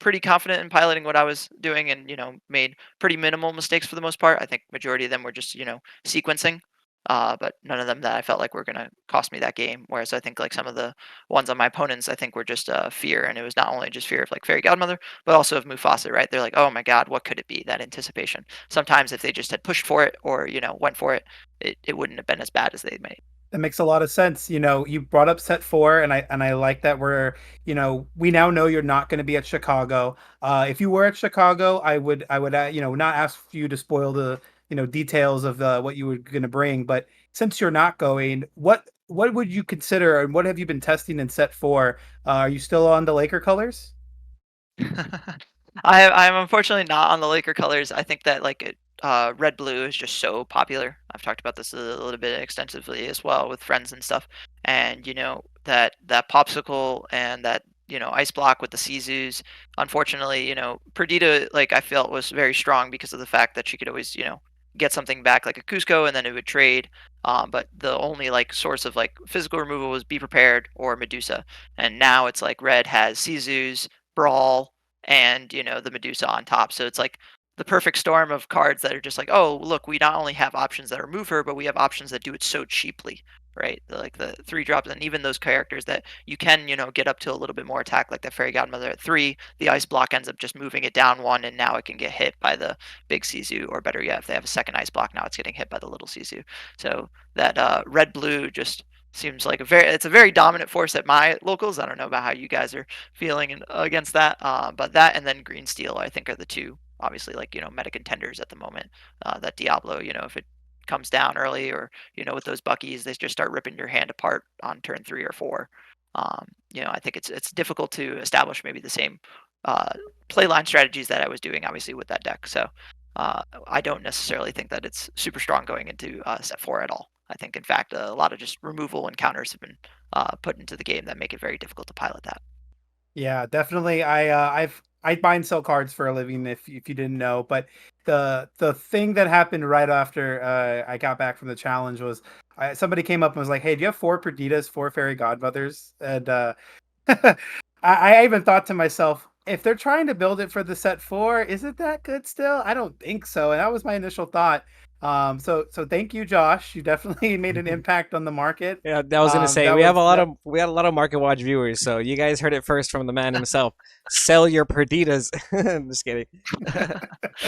pretty confident in piloting what I was doing and, made pretty minimal mistakes for the most part. I think majority of them were just, sequencing. But none of them that I felt like were going to cost me that game. Whereas I think like some of the ones on my opponents, I think were just fear. And it was not only just fear of like Fairy Godmother, but also of Mufasa, right? They're like, oh my God, what could it be? That anticipation. Sometimes if they just had pushed for it or, went for it, it wouldn't have been as bad as they made. That makes a lot of sense. You brought up set 4, and I like that we now know you're not going to be at Chicago. If you were at Chicago, I would not ask you to spoil the details of what you were going to bring. But since you're not going, what would you consider, and what have you been testing in set 4? Are you still on the Laker colors? I'm unfortunately not on the Laker colors. I think that red blue is just so popular. I've talked about this a little bit extensively as well with friends and stuff. And that popsicle and that ice block with the Sizus. Unfortunately, Perdita I felt was very strong because of the fact that she could always get something back like a Cusco and then it would trade. But the only source of physical removal was Be Prepared or Medusa. And now it's like red has Sizus, Brawl, and the Medusa on top. So it's like the perfect storm of cards that are just like, oh, look, we not only have options that remove her, but we have options that do it so cheaply, right? Like the 3 drops, and even those characters that you can, get up to a little bit more attack, like the Fairy Godmother at 3. The ice block ends up just moving it down 1, and now it can get hit by the big Sisu, or better yet, if they have a second ice block, now it's getting hit by the little Sisu. So that red blue just seems like it's a very dominant force at my locals. I don't know about how you guys are feeling against that, but that and then green steel I think are the two obviously like meta contenders at the moment. That Diablo, if it comes down early or with those Buckies, they just start ripping your hand apart on turn 3 or 4. I think it's difficult to establish maybe the same uh, play line strategies that I was doing obviously with that deck. So I don't necessarily think that it's super strong going into set 4 at all. I think, in fact, a lot of just removal and counters have been put into the game that make it very difficult to pilot that. Yeah, definitely. I buy and sell cards for a living if you didn't know, but the thing that happened right after I got back from the challenge was somebody came up and was like, "Hey, do you have 4 Perditas, 4 Fairy Godmothers?" And I even thought to myself, if they're trying to build it for the set 4, is it that good still? I don't think so. And that was my initial thought. So thank you, Josh. You definitely made an impact on the market. Yeah, I was gonna say That we have was a lot that. of we had a lot of Market Watch viewers, so you guys heard it first from the man himself. Sell your Perditas. I'm just kidding.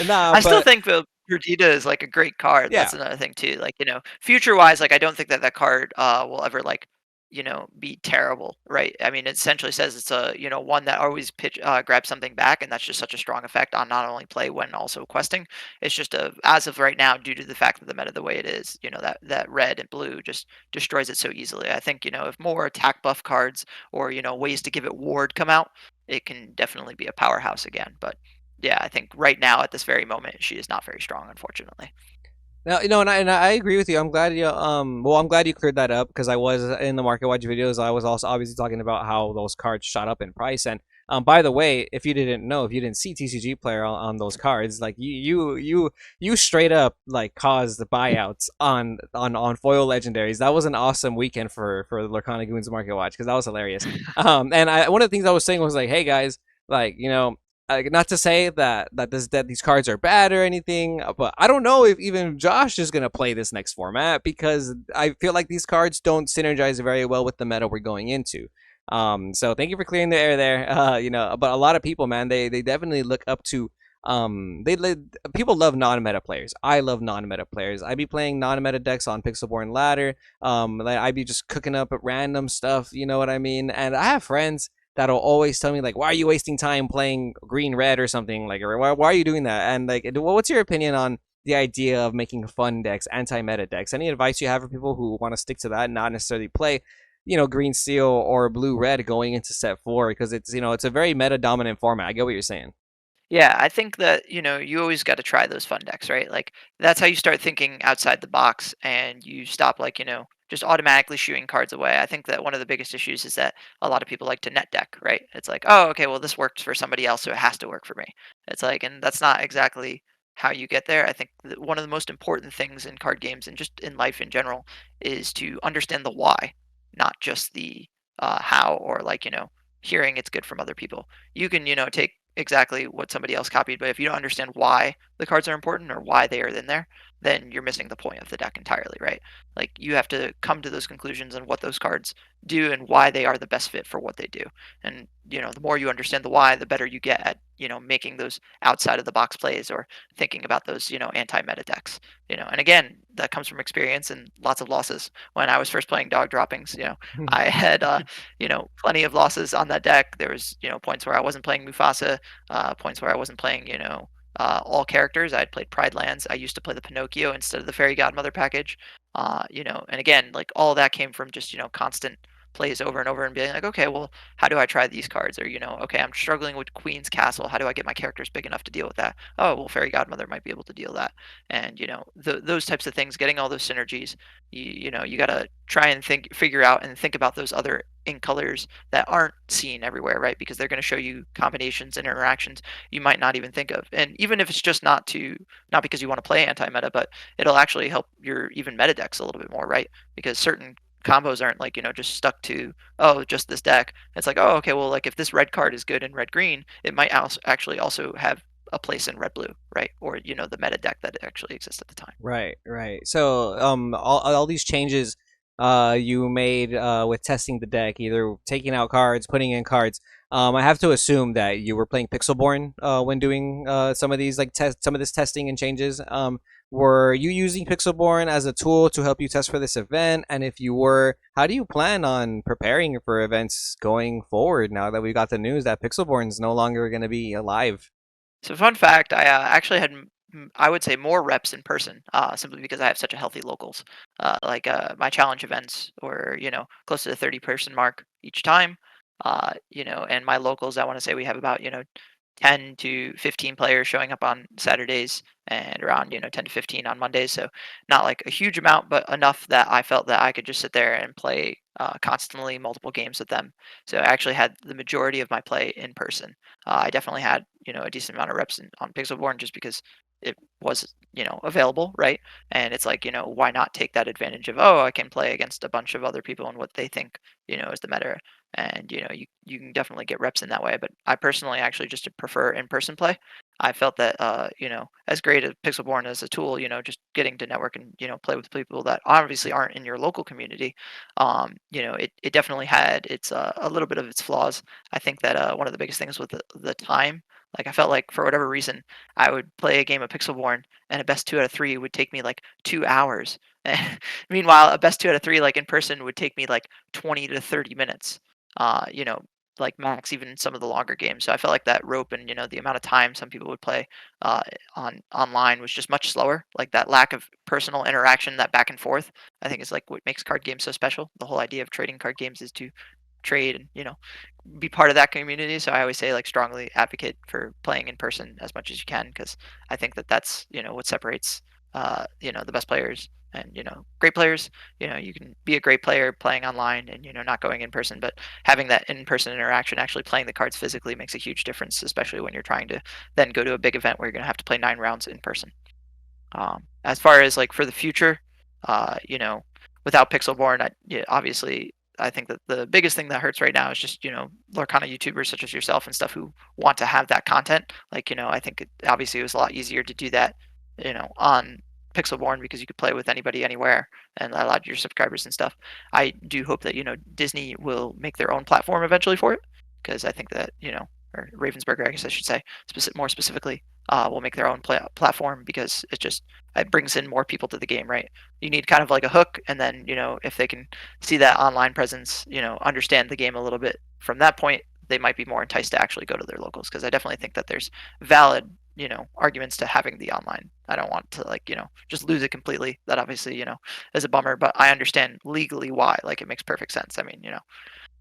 Nah, I still but think the Perdita is like a great card. yeah, That's another thing too. Like, future wise, like I don't think that card will ever like, be terrible, right? I mean, it essentially says it's a, one that always pitch grabs something back, and that's just such a strong effect on not only play when also questing. It's just as of right now, due to the fact that the meta the way it is, that red and blue just destroys it so easily. I think, if more attack buff cards or, ways to give it ward come out, it can definitely be a powerhouse again. But yeah, I think right now at this very moment, she is not very strong, unfortunately. no, and I agree with you. I'm glad you cleared that up because I was in the Market Watch videos. I was also obviously talking about how those cards shot up in price. And by the way, if you didn't know, if you didn't see TCG player on those cards, like you straight up like caused the buyouts on foil legendaries. That was an awesome weekend for the Lorcana Goons Market Watch because that was hilarious. And one of the things I was saying was like, hey guys, like not to say that these cards are bad or anything, but I don't know if even Josh is gonna play this next format because I feel like these cards don't synergize very well with the meta we're going into. So thank you for clearing the air there. But a lot of people, man, they definitely look up to. People love non-meta players. I love non-meta players. I be playing non-meta decks on Pixelborn ladder. Like I be just cooking up at random stuff. You know what I mean? And I have friends that'll always tell me like, why are you wasting time playing green red or something like, or why are you doing that? And like, what's your opinion on the idea of making fun decks, anti-meta decks? Any advice you have for people who want to stick to that and not necessarily play green steel or blue red going into set 4 because it's a very meta dominant format. I get what you're saying. Yeah, I think that, you always got to try those fun decks, right? Like that's how you start thinking outside the box and you stop like, just automatically shooing cards away. I think that one of the biggest issues is that a lot of people like to net deck, right? It's like, oh, okay, well this works for somebody else, so it has to work for me. It's like, and that's not exactly how you get there. I think that one of the most important things in card games and just in life in general is to understand the why, not just the how or like, hearing it's good from other people. You can, take exactly what somebody else copied, but if you don't understand why the cards are important or why they are in there, then you're missing the point of the deck entirely, right? Like you have to come to those conclusions on what those cards do and why they are the best fit for what they do. And the more you understand the why, the better you get at making those outside of the box plays or thinking about those anti-meta decks. And again, that comes from experience and lots of losses. When I was first playing dog droppings, I had plenty of losses on that deck. There was points where I wasn't playing Mufasa, points where I wasn't playing all characters. I had played Pride Lands. I used to play the Pinocchio instead of the Fairy Godmother package. And again, like all that came from just constant plays over and over and being like, okay, well, how do I try these cards? Or okay, I'm struggling with Queen's Castle. How do I get my characters big enough to deal with that? Oh, well, Fairy Godmother might be able to deal that. And those types of things, getting all those synergies. You got to try and figure out and think about those other ink colors that aren't seen everywhere, right? Because they're going to show you combinations and interactions you might not even think of. And even if it's just not because you want to play anti-meta, but it'll actually help your even meta decks a little bit more, right? Because certain combos aren't like just stuck to just this deck. It's like, oh, okay, well, like if this red card is good in red green, it might actually also have a place in red blue, right? Or the meta deck that actually exists at the time. Right, right. So, all these changes, you made with testing the deck, either taking out cards, putting in cards. I have to assume that you were playing Pixelborn when doing some of these some of this testing and changes. were you using Pixelborn as a tool to help you test for this event? And if you were, how do you plan on preparing for events going forward now that we got the news that Pixelborn is no longer going to be alive? So fun fact, I actually had I would say more reps in person, simply because I have such a healthy locals. My challenge events were close to the 30-person mark each time. And my locals, I want to say we have about 10 to 15 players showing up on Saturdays and around 10 to 15 on Mondays. So not like a huge amount, but enough that I felt that I could just sit there and play constantly multiple games with them. So I actually had the majority of my play in person. I definitely had a decent amount of reps on Pixelborn just because it was available, right? And it's like why not take that advantage of, oh, I can play against a bunch of other people and what they think is the meta, and you can definitely get reps in that way. But I personally actually just prefer in person play. I felt that as great as Pixelborn as a tool, just getting to network and play with people that obviously aren't in your local community, it definitely had its a little bit of its flaws. I think that one of the biggest things was the time. Like I felt like for whatever reason, I would play a game of Pixelborn and a best 2 out of 3 would take me like 2 hours. Meanwhile, a best 2 out of 3 like in person would take me like 20 to 30 minutes. Uh, you know, like max, even some of the longer games. So I felt like that rope and the amount of time some people would play on online was just much slower. Like that lack of personal interaction, that back and forth, I think is like what makes card games so special. The whole idea of trading card games is to trade and be part of that community. So I always say like strongly advocate for playing in person as much as you can, because I think that that's what separates the best players and great players. You can be a great player playing online and not going in person, but having that in-person interaction, actually playing the cards physically, makes a huge difference, especially when you're trying to then go to a big event where you're going to have to play 9 rounds in person. As far as like for the future, uh, you know, without Pixelborn, obviously, I think that the biggest thing that hurts right now is just Lorcana YouTubers such as yourself and stuff who want to have that content. Like I think obviously it was a lot easier to do that, on Pixelborn because you could play with anybody anywhere and that allowed your subscribers and stuff. I do hope that Disney will make their own platform eventually for it, because I think that or Ravensburger, I guess I should say, more specifically, will make their own platform, because it brings in more people to the game, right? You need kind of like a hook, and then if they can see that online presence, understand the game a little bit from that point, they might be more enticed to actually go to their locals. Because I definitely think that there's valid arguments to having the online. I don't want to like just lose it completely. That obviously is a bummer, but I understand legally why. Like it makes perfect sense. I mean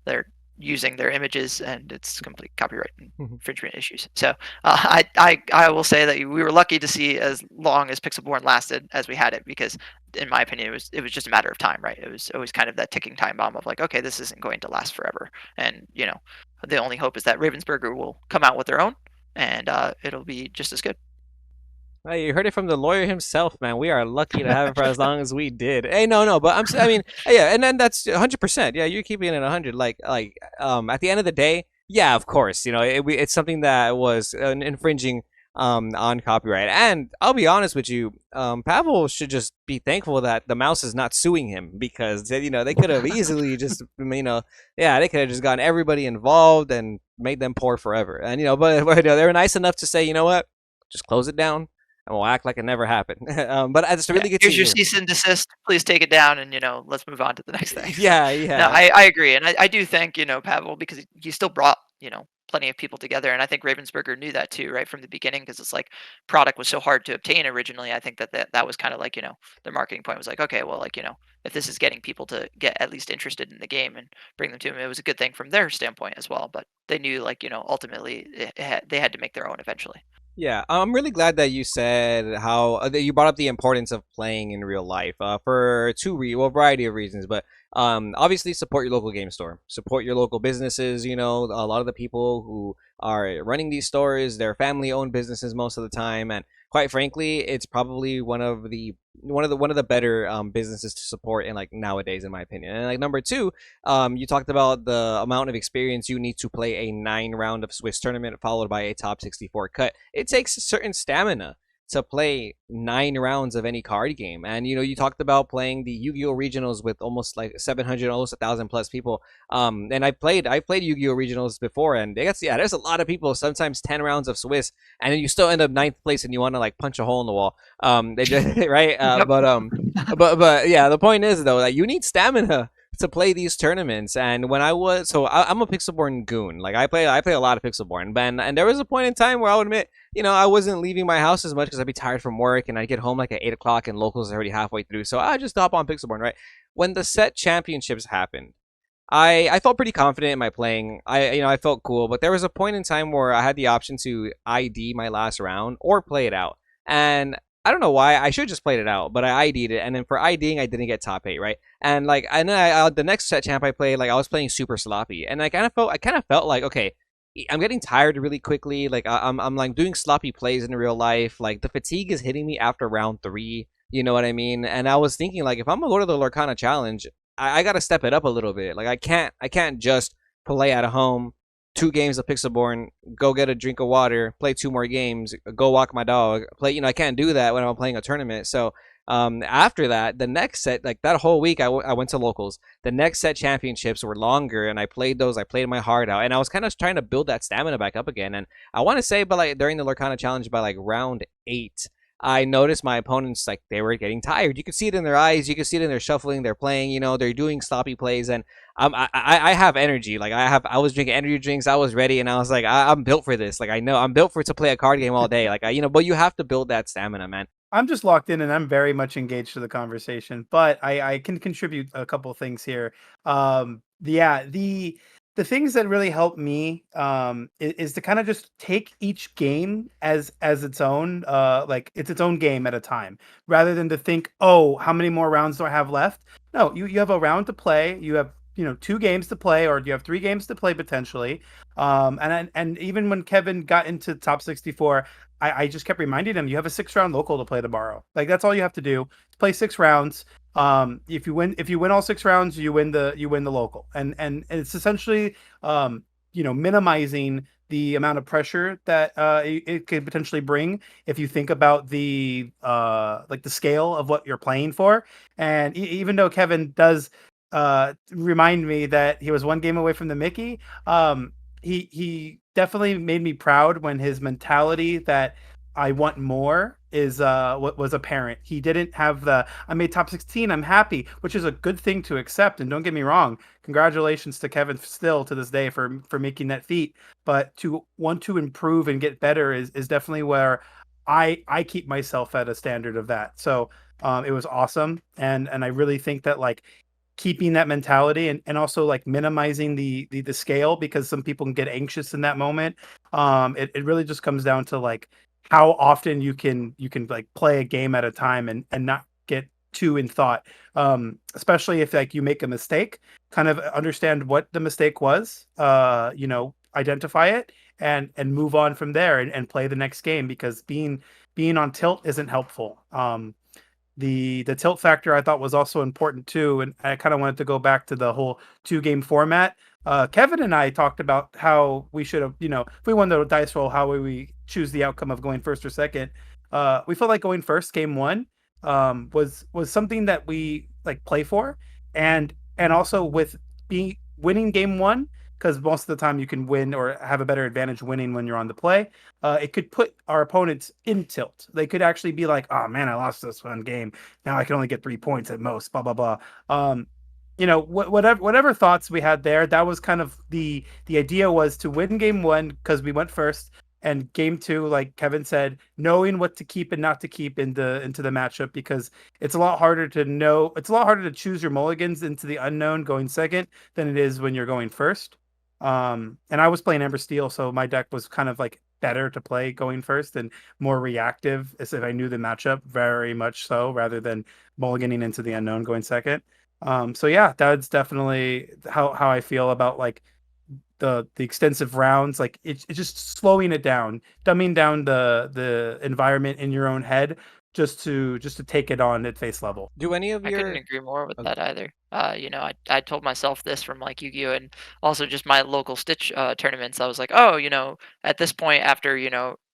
they're using their images and it's complete copyright infringement issues. So I will say that we were lucky to see as long as Pixelborn lasted as we had it, because in my opinion it was just a matter of time, right? It was always kind of that ticking time bomb of like, okay, this isn't going to last forever, and the only hope is that Ravensburger will come out with their own, and it'll be just as good. Well, you heard it from the lawyer himself, man. We are lucky to have him for as long as we did. Hey, no, but I mean, yeah, and then that's 100%. Yeah, you're keeping it 100. At the end of the day, yeah, of course, it's something that was infringing on copyright. And I'll be honest with you, Pavel should just be thankful that the mouse is not suing him, because they could have easily just yeah, they could have just gotten everybody involved and made them poor forever. And but they were nice enough to say, you know what, just close it down and we'll act like it never happened. But it's Yeah, really good to here's your hear. cease and desist. Please take it down, and let's move on to the next thing. So, Yeah, no, yeah. I agree, and I do thank Pavel, because he still brought plenty of people together, and I think Ravensburger knew that too, right from the beginning, because it's like product was so hard to obtain originally. I think that was kind of like their marketing point was like, okay, well, like if this is getting people to get at least interested in the game and bring them to him, it was a good thing from their standpoint as well. But they knew like ultimately they had to make their own eventually. Yeah, I'm really glad that you said how that you brought up the importance of playing in real life for variety of reasons, but obviously support your local game store, support your local businesses. A lot of the people who are running these stores, they're family-owned businesses most of the time, and quite frankly, it's probably one of the better businesses to support in like nowadays, in my opinion. And like number two, you talked about the amount of experience you need to play a 9 round of Swiss tournament followed by a top 64 cut. It takes a certain stamina to play 9 rounds of any card game. And you talked about playing the Yu-Gi-Oh regionals with almost like 700, almost 1,000 plus people. And I played Yu-Gi-Oh regionals before, and there's a lot of people. Sometimes 10 rounds of Swiss, and then you still end up ninth place, and you want to like punch a hole in the wall. They just right, Yep. but yeah, the point is though that you need stamina to play these tournaments. And when I'm a Pixelborn goon. Like I play a lot of Pixelborn, and there was a point in time where I would admit, I wasn't leaving my house as much because I'd be tired from work, and I'd get home like at 8 o'clock, and locals are already halfway through. So I just hop on Pixelborn, right? When the set championships happened, I felt pretty confident in my playing. I felt cool, but there was a point in time where I had the option to ID my last round or play it out, and I don't know why I should have just played it out, but I ID'd it, and then for IDing I didn't get top 8, right? And like, and then the next set champ I played, like I was playing super sloppy, and I kind of felt like, okay, I'm getting tired really quickly. Like I'm like doing sloppy plays in real life. Like the fatigue is hitting me after round 3. You know what I mean? And I was thinking like, if I'm gonna go to the Lorcana challenge, I gotta step it up a little bit. Like I can't just play at home, 2 games of Pixelborn, go get a drink of water, play 2 more games, go walk my dog, play. I can't do that when I'm playing a tournament. So after that, the next set, like that whole week, I went to locals. The next set championships were longer, and I played those. I played my heart out, and I was kind of trying to build that stamina back up again. And I want to say, but like during the Lorcana challenge, by like round 8, I noticed my opponents, like they were getting tired. You could see it in their eyes. You could see it in their shuffling. They're playing. They're doing sloppy plays, and I have energy. Like I was drinking energy drinks. I was ready, and I was like, I'm built for this. Like I know I'm built for to play a card game all day. Like but you have to build that stamina, man. I'm just locked in and I'm very much engaged to the conversation, but I can contribute a couple things here. Yeah, the things that really help me is to kind of just take each game as its own, like it's its own game at a time, rather than to think, oh, how many more rounds do I have left? No, you have a round to play. You have 2 games to play, or you have 3 games to play potentially. And even when Kevin got into top 64, I just kept reminding him, you have a 6 round local to play tomorrow. Like that's all you have to do. Play 6 rounds. If you win all 6 rounds, you win the local. And it's essentially minimizing the amount of pressure that it could potentially bring if you think about the like the scale of what you're playing for. And even though Kevin does remind me that he was 1 game away from the Mickey, he definitely made me proud when his mentality that I want more is what was apparent. He didn't have the I made top 16, I'm happy, which is a good thing to accept. And don't get me wrong, congratulations to Kevin still to this day for making that feat. But to want to improve and get better is definitely where I keep myself at a standard of that. So it was awesome, and I really think that like keeping that mentality and also like minimizing the scale, because some people can get anxious in that moment. It really just comes down to like how often you can like play a game at a time and not get too in thought, especially if like you make a mistake, kind of understand what the mistake was, identify it and move on from there and play the next game, because being on tilt isn't helpful. The tilt factor I thought was also important too, and I kind of wanted to go back to the whole 2 game format. Kevin and I talked about how we should have, if we won the dice roll, how would we choose the outcome of going first or second? We felt like going first, game 1, was something that we like play for, and also with being winning game 1, because most of the time you can win or have a better advantage winning when you're on the play. It could put our opponents in tilt. They could actually be like, "Oh man, I lost this one game. Now I can only get 3 points at most." Blah blah blah. Whatever thoughts we had there, that was kind of the idea, was to win game 1 because we went first, and game 2, like Kevin said, knowing what to keep and not to keep into the matchup, because it's a lot harder to know. It's a lot harder to choose your mulligans into the unknown going second than it is when you're going first. And I was playing Ember Steel, so my deck was kind of like better to play going first and more reactive, as if I knew the matchup very much so, rather than mulliganing into the unknown going second. So yeah, that's definitely how I feel about like the extensive rounds. Like it's just slowing it down, dumbing down the environment in your own head, just to take it on at face level. Do any of I couldn't your agree more with that either. I told myself this from like Yu-Gi-Oh and also just my local Stitch tournaments. I was like, oh, at this point after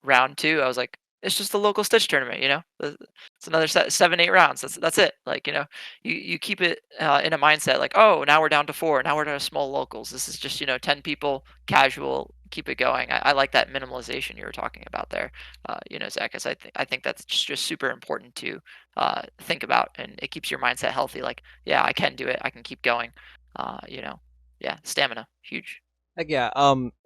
round 2, I was like, it's just a local Stitch tournament, It's another 7, 8 rounds. That's it. Like, you keep it in a mindset like, oh, now we're down to 4. Now we're down to small locals. This is just 10 people, casual. Keep it going. I like that minimalization you were talking about there, Zach. 'Cause I think that's just super important to think about, and it keeps your mindset healthy. Like, yeah, I can do it. I can keep going. Yeah, stamina, huge. Like, yeah.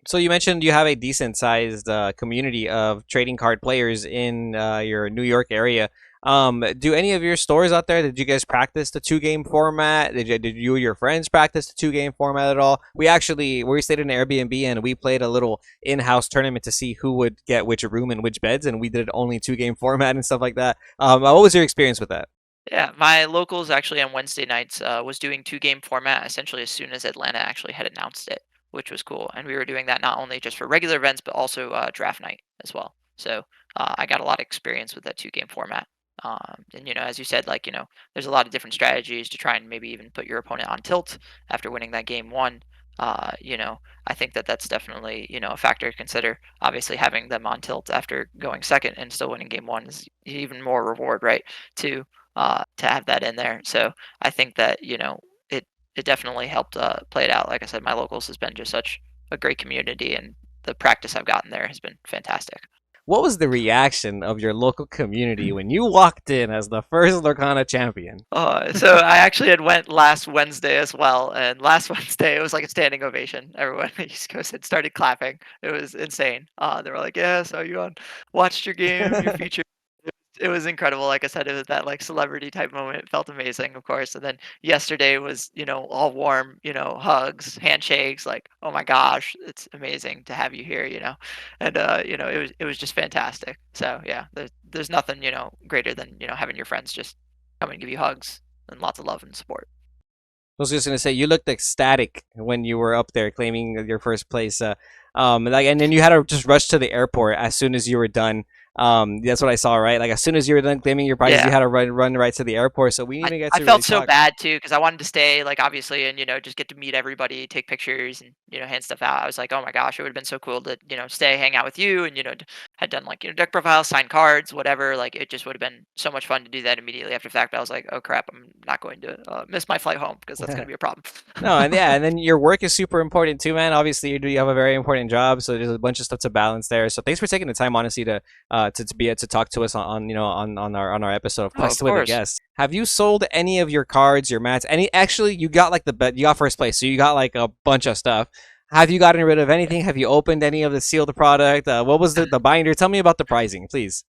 So you mentioned you have a decent sized community of trading card players in your New York area. Do any of your stores out there? Did you guys practice the 2 game format? Did you and your friends practice the 2 game format at all? We stayed in an Airbnb and we played a little in-house tournament to see who would get which room and which beds, and we did only 2 game format and stuff like that. What was your experience with that? Yeah, my locals actually on Wednesday nights was doing 2 game format essentially as soon as Atlanta actually had announced it, which was cool. And we were doing that not only just for regular events but also draft night as well. So I got a lot of experience with that 2 game format. And as you said, like there's a lot of different strategies to try and maybe even put your opponent on tilt after winning that game one. I think that that's definitely a factor to consider. Obviously, having them on tilt after going second and still winning game one is even more reward, right? To have that in there. So I think that it definitely helped play it out. Like I said, my locals has been just such a great community, and the practice I've gotten there has been fantastic. What was the reaction of your local community when you walked in as the first Lorcana champion? So I actually had went last Wednesday as well, and last Wednesday it was like a standing ovation. Everyone on the East Coast had started clapping. It was insane. They were like, "Yeah, so you on watched your game, your feature." It was incredible. Like I said, it was that like celebrity type moment. It felt amazing, of course. And then yesterday was, all warm, hugs, handshakes, like, oh my gosh, it's amazing to have you here, And it was just fantastic. So yeah, there's nothing, greater than, having your friends just come and give you hugs and lots of love and support. I was just gonna say you looked ecstatic when you were up there claiming your first place. And then you had to just rush to the airport as soon as you were done. That's what I saw, right? Like as soon as you were done claiming your prizes, you Yeah. had to run right to the airport. So we didn't I even get I to really felt so talk. bad too because I wanted to stay, like, obviously, and, just get to meet everybody, take pictures, and, hand stuff out. I was like, "Oh my gosh, it would've been so cool to, stay, hang out with you," and, had done, like, deck profiles, signed cards, whatever. Like, it just would've been so much fun to do that immediately after the fact. But I was like, "Oh crap, I'm not going to miss my flight home because that's gonna be a problem." No, and yeah, and then your work is super important too, man. Obviously, you have a very important job, so there's a bunch of stuff to balance there. So thanks for taking the time, honestly, to be able to talk to us on our episode of Oh, of Quest with a course. Guest. Have you sold any of your cards, your mats? Actually, you got like you got first place, so you got like a bunch of stuff. Have you gotten rid of anything? Have you opened any of the sealed product? What was the binder? Tell me about the pricing, please.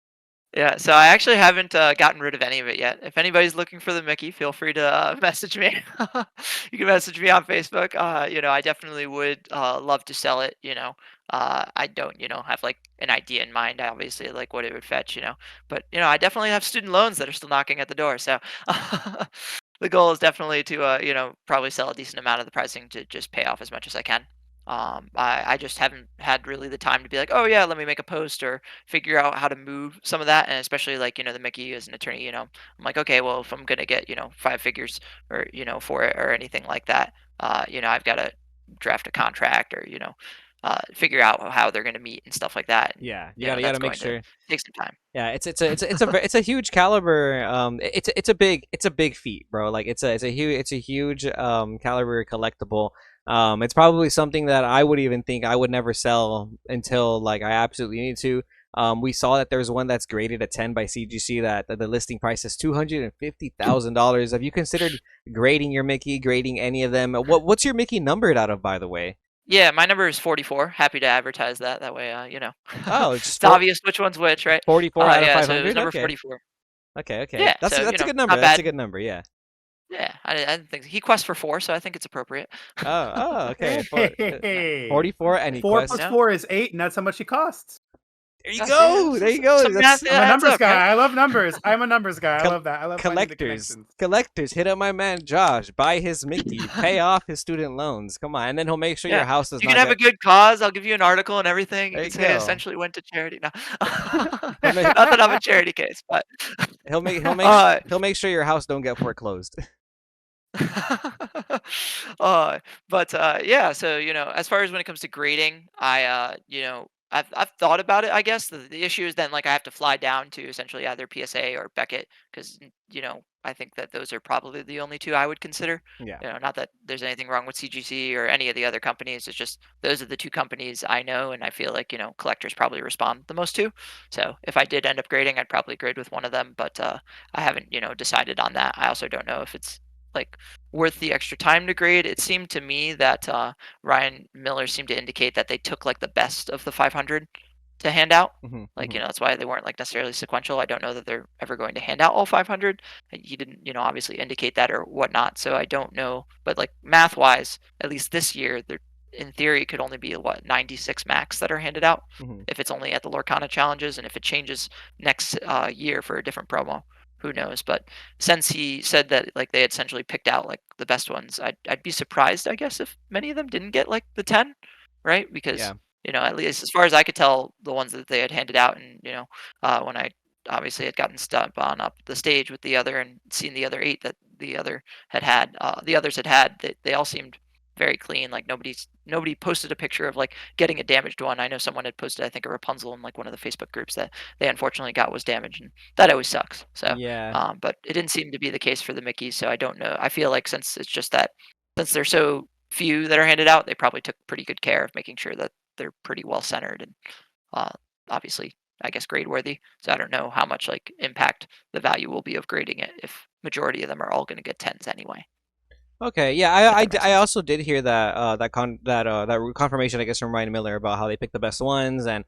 Yeah, so I actually haven't gotten rid of any of it yet. If anybody's looking for the Mickey, feel free to message me. You can message me on Facebook. I definitely would love to sell it. I don't, have like an idea in mind, obviously, like what it would fetch. But I definitely have student loans that are still knocking at the door. So the goal is definitely to, probably sell a decent amount of the pricing to just pay off as much as I can. I just haven't had really the time to be like, oh yeah, let me make a post or figure out how to move some of that. And especially like, the Mickey as an attorney, I'm like, okay, well, if I'm going to get, 5 figures or, for it or anything like that, I've got to draft a contract or, figure out how they're going to meet and stuff like that. And, Yeah, you that's gotta make going to sure. take some time. Yeah, it's a huge caliber. It's a big feat, bro. Like it's a huge caliber collectible. It's probably something that I would even think I would never sell until like I absolutely need to. We saw that there's one that's graded a 10 by CGC that the listing price is $250,000. Have you considered grading your Mickey, grading any of them? What's your Mickey numbered out of, by the way? Yeah, my number is 44. Happy to advertise that. That way, Oh, it's just it's obvious which one's which, right? 44 out of Yeah, so it was 500. number Okay. 44. Okay. Yeah, so, That's a good number. not That's a bad. good number. Yeah. Yeah, I didn't think he quests for 4, so I think it's appropriate. Okay. Hey, 44 and he four You plus quests. know? four is 8, and that's how much he costs. There you Yeah, see, go. There you go. some math That's I'm a adds numbers up, right? guy. I love numbers. I'm a numbers guy. I col- love that. I love finding the collectors. connections. Collectors. Hit up my man Josh. Buy his Mickey. Pay off his student loans. Come on, and then he'll make sure Yeah. your house does You can not have a get. good cause, I'll give you an article and everything. You There can you say it go. essentially went to charity. No. He'll make. Not that I'm a charity case, but uh He'll make sure your house don't get foreclosed. uh, but yeah, so as far as when it comes to grading, I I've thought about it, I guess. The issue is then, like, I have to fly down to essentially either PSA or Beckett because, I think that those are probably the only 2 I would consider. Yeah. Not that there's anything wrong with CGC or any of the other companies. It's just those are the 2 companies I know and I feel like, collectors probably respond the most to. So if I did end up grading, I'd probably grade with one of them, but I haven't, decided on that. I also don't know if it's like worth the extra time to grade. It seemed to me that Ryan Miller seemed to indicate that they took like the best of the 500 to hand out. Hmm. Like, Hmm. that's why they weren't like necessarily sequential. I don't know that they're ever going to hand out all 500. He didn't, obviously indicate that or whatnot. So I don't know. But like math wise, at least this year, there in theory could only be what 96 max that are handed out Hmm. if it's only at the Lorcana challenges, and if it changes next year for a different promo, who knows? But since he said that like they had essentially picked out like the best ones, I'd be surprised, I guess, if many of them didn't get like the 10, right? Because Yeah. at least as far as I could tell, the ones that they had handed out, and when I obviously had gotten stuck on up the stage with the other and seen the other 8 that the others had had, they all seemed very clean. Like nobody posted a picture of like getting a damaged one. I know someone had posted, I think, a Rapunzel in like one of the Facebook groups that they unfortunately got was damaged, and that always sucks. So, Yeah. but it didn't seem to be the case for the Mickeys. So I don't know. I feel like since it's just that, since there's so few that are handed out, they probably took pretty good care of making sure that they're pretty well centered and uh, obviously, I guess, grade worthy. So I don't know how much like impact the value will be of grading it if majority of them are all going to get 10s anyway. Okay, yeah, If that makes I sense. also did hear that that confirmation, I guess, from Ryan Miller about how they picked the best ones, and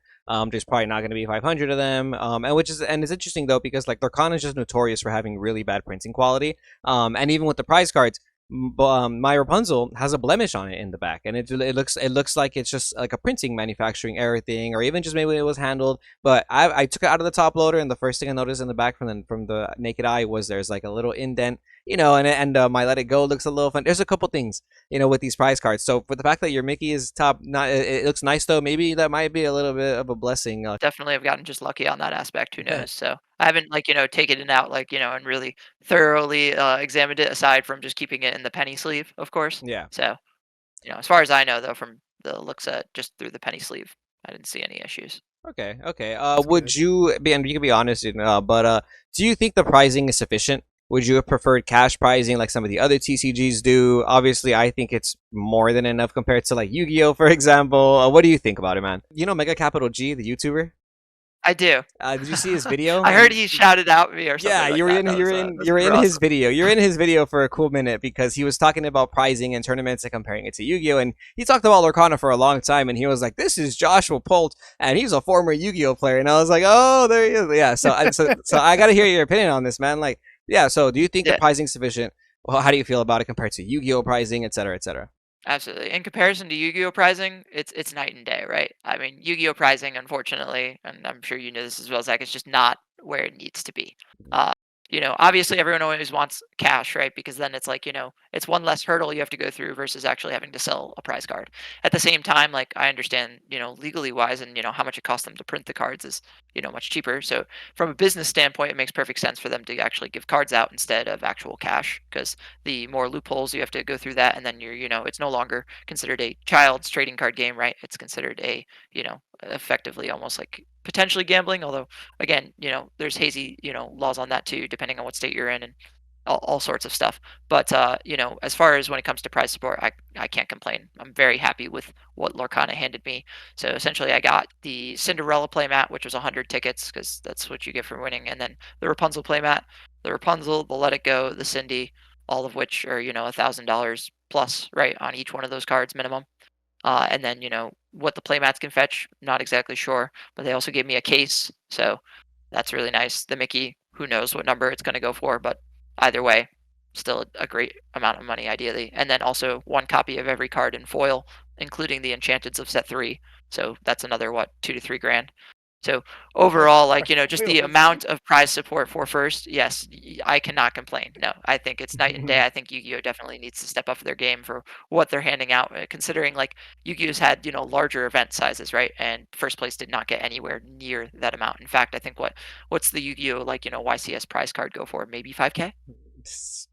there's probably not going to be 500 of them, and it's interesting though because like Lorcana is just notorious for having really bad printing quality, and even with the prize cards, my Rapunzel has a blemish on it in the back, and it looks like it's just like a printing manufacturing error thing, or even just maybe it was handled. But I took it out of the top loader, and the first thing I noticed in the back from the naked eye was there's like a little indent, and my Let It Go looks a little fun. There's a couple things, with these prize cards. So for the fact that your Mickey is top, not it looks nice though. Maybe that might be a little bit of a blessing. Definitely have gotten just lucky on that aspect. Who knows? So I haven't like taken it out like and really thoroughly examined it aside from just keeping it in the penny sleeve, of course. Yeah. So as far as I know though, from the looks at just through the penny sleeve, I didn't see any issues. Okay. Okay. That's Would good. you be? And you can be honest, but do you think the pricing is sufficient? Would you have preferred cash pricing like some of the other TCGs do? Obviously, I think it's more than enough compared to like Yu-Gi-Oh, for example. What do you think about it, man? You know Mega Capital G, the YouTuber. I do. Did you see his video? I heard he shouted out me or Yeah, something like that. That was that's you were super in his awesome. video. You were in his video for a cool minute because he was talking about pricing and tournaments and comparing it to Yu-Gi-Oh, and he talked about Lorcana for a long time, and he was like, "This is Joshua Polt, and he's a former Yu-Gi-Oh player." And I was like, "Oh, there he is." Yeah, so I got to hear your opinion on this, man. Like, yeah, so do you think the Yeah. pricing sufficient? Well, how do you feel about it compared to Yu-Gi-Oh pricing, et cetera, et cetera? Absolutely. In comparison to Yu-Gi-Oh pricing, it's night and day, right? I mean, Yu-Gi-Oh pricing, unfortunately, and I'm sure you know this as well, Zach, it's just not where it needs to be. Uh, obviously everyone always wants cash, right? Because then it's like, it's one less hurdle you have to go through versus actually having to sell a prize card. At the same time, like I understand, legally wise and how much it costs them to print the cards is, much cheaper. So from a business standpoint, it makes perfect sense for them to actually give cards out instead of actual cash because the more loopholes you have to go through that, and then it's no longer considered a child's trading card game, right? It's considered a effectively almost like potentially gambling, although again there's hazy laws on that too depending on what state you're in and all sorts of stuff. But as far as when it comes to prize support, I can't complain. I'm very happy with what Lorcana handed me. So essentially I got the Cinderella playmat, which was 100 tickets because that's what you get for winning, and then the Rapunzel playmat, the Rapunzel, the Let It Go, the Cindy, all of which are $1,000 plus, right, on each one of those cards minimum. And then what the playmats can fetch, not exactly sure, but they also gave me a case, so that's really nice. The Mickey, who knows what number it's going to go for, but either way, still a great amount of money ideally. And then also one copy of every card in foil, including the Enchanteds of set 3. So that's another what 2 to 3 grand. So overall, like just the Spoils. amount of prize support for first, yes, I cannot complain. No, I think it's night and day. I think Yu-Gi-Oh definitely needs to step up their game for what they're handing out, considering like Yu-Gi-Oh's had larger event sizes, right? And first place did not get anywhere near that amount. In fact, I think what's the Yu-Gi-Oh like YCS prize card go for? Maybe 5K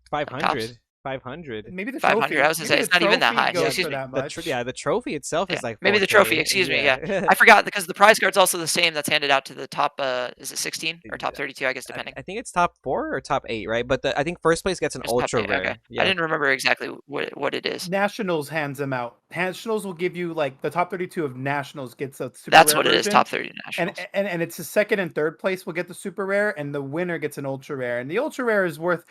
Five tops. hundred. 500. Maybe the 500. I trophy. was gonna Maybe say the it's not even that trophy high. So goes excuse for me. that much. The trophy itself Yeah, is like maybe the 4K. trophy. Excuse me. Yeah, Yeah. I forgot because the prize card's also the same that's handed out to the top. Is it 16 or top 32? I guess depending. I think it's top 4 or top 8, right? But I think first place gets an It's top ultra 8. Okay, rare. I Yeah, didn't remember exactly what it is. Nationals hands them out. Nationals will give you like the top 32 of Nationals gets a super That's rare what it is. version, Top 30 and nationals. and it's the second and third place will get the super rare, and the winner gets an ultra rare. And the ultra rare is worth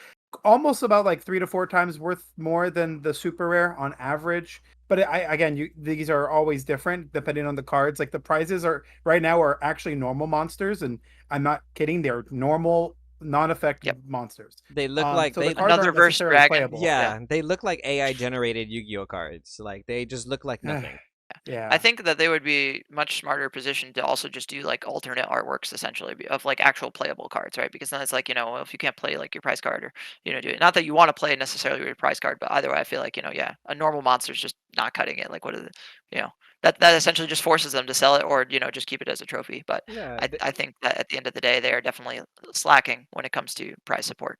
almost about like 3 to 4 times worth more than the super rare on average. But these are always different depending on the cards. Like the prizes are right now are actually normal monsters, and I'm not kidding. They're normal, non-effective Yep. monsters. they look like So the they. cards Another aren't verse necessarily dragon. playable. Yeah, they look like AI generated Yu-Gi-Oh cards. Like they just look like nothing. Yeah. I think that they would be much smarter positioned to also just do like alternate artworks essentially of like actual playable cards, right? Because then it's like, if you can't play like your prize card or, do it. Not that you want to play necessarily with your prize card, but either way, I feel like, yeah, a normal monster is just not cutting it. Like what are the, you know, that essentially just forces them to sell it or, just keep it as a trophy. But Yeah, I think that at the end of the day, they are definitely slacking when it comes to prize support.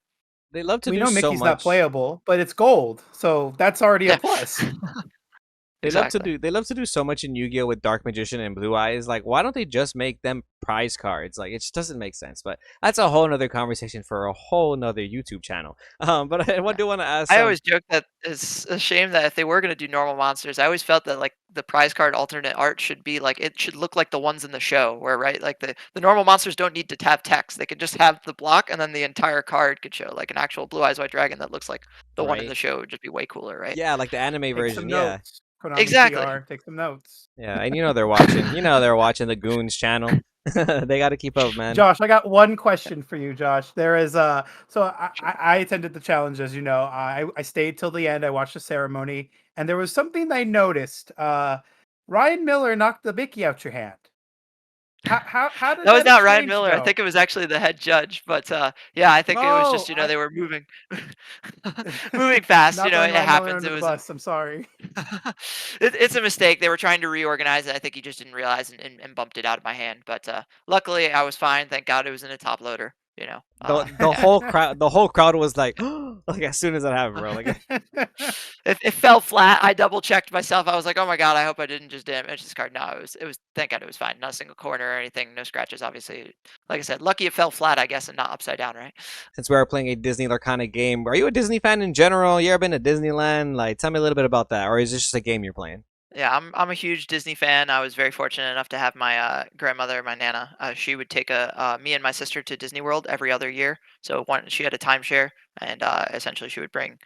they love to We do know so Mickey's not much. playable, but it's gold, so that's already a Yeah, plus. exactly. They love to do so much in Yu-Gi-Oh with Dark Magician and Blue Eyes. Like, why don't they just make them prize cards? Like, it just doesn't make sense. But that's a whole nother conversation for a whole nother YouTube channel. But I do want to ask I always joke that it's a shame that if they were going to do normal monsters, I always felt that like the prize card alternate art should be like it should look like the ones in the show, where right like the normal monsters don't need to have text; they could just have the block, and then the entire card could show like an actual blue eyes white dragon that looks like the one in right. the show. Would just be way cooler, right? Yeah, like the anime Take some version. Yeah, notes. Konami Exactly. PR, take some notes. yeah, and they're watching. They're watching the Goons channel. They got to keep up, man. Josh, I got one question for you, Josh. There is so I attended the challenge, as you know. I stayed till the end. I watched the ceremony, and there was something I noticed. Ryan Miller knocked the Mickey out your hand. How did That was that not Ryan exchange Miller. I go? think it was actually the head judge. But yeah, I think it was just No, they were moving moving fast. not throwing It Ryan Miller happens. under It the was bus. I'm sorry. it's a mistake. They were trying to reorganize it. I think he just didn't realize and bumped it out of my hand. But luckily, I was fine. Thank God it was in a top loader. The whole crowd was like, like as soon as that happened, bro. Like, it fell flat. I double checked myself. I was like, oh my God, I hope I didn't just damage this card. No, it was. Thank God it was fine. Not a single corner or anything. No scratches. Obviously, like I said, lucky it fell flat. I guess and not upside down. Right. since we are playing a Disney Lorcana game, are you a Disney fan in general? You ever been to Disneyland? Like, tell me a little bit about that, or is this just a game you're playing? Yeah, I'm a huge Disney fan. I was very fortunate enough to have my grandmother, my nana. She would take me and my sister to Disney World every other year. So she had a timeshare, and essentially she would bring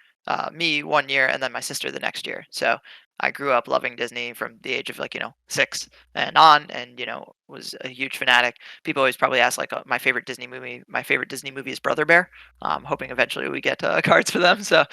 me one year and then my sister the next year. So I grew up loving Disney from the age of like 6 and on, and was a huge fanatic. People always probably ask like my favorite Disney movie. My favorite Disney movie is Brother Bear. Hoping eventually we get cards for them. So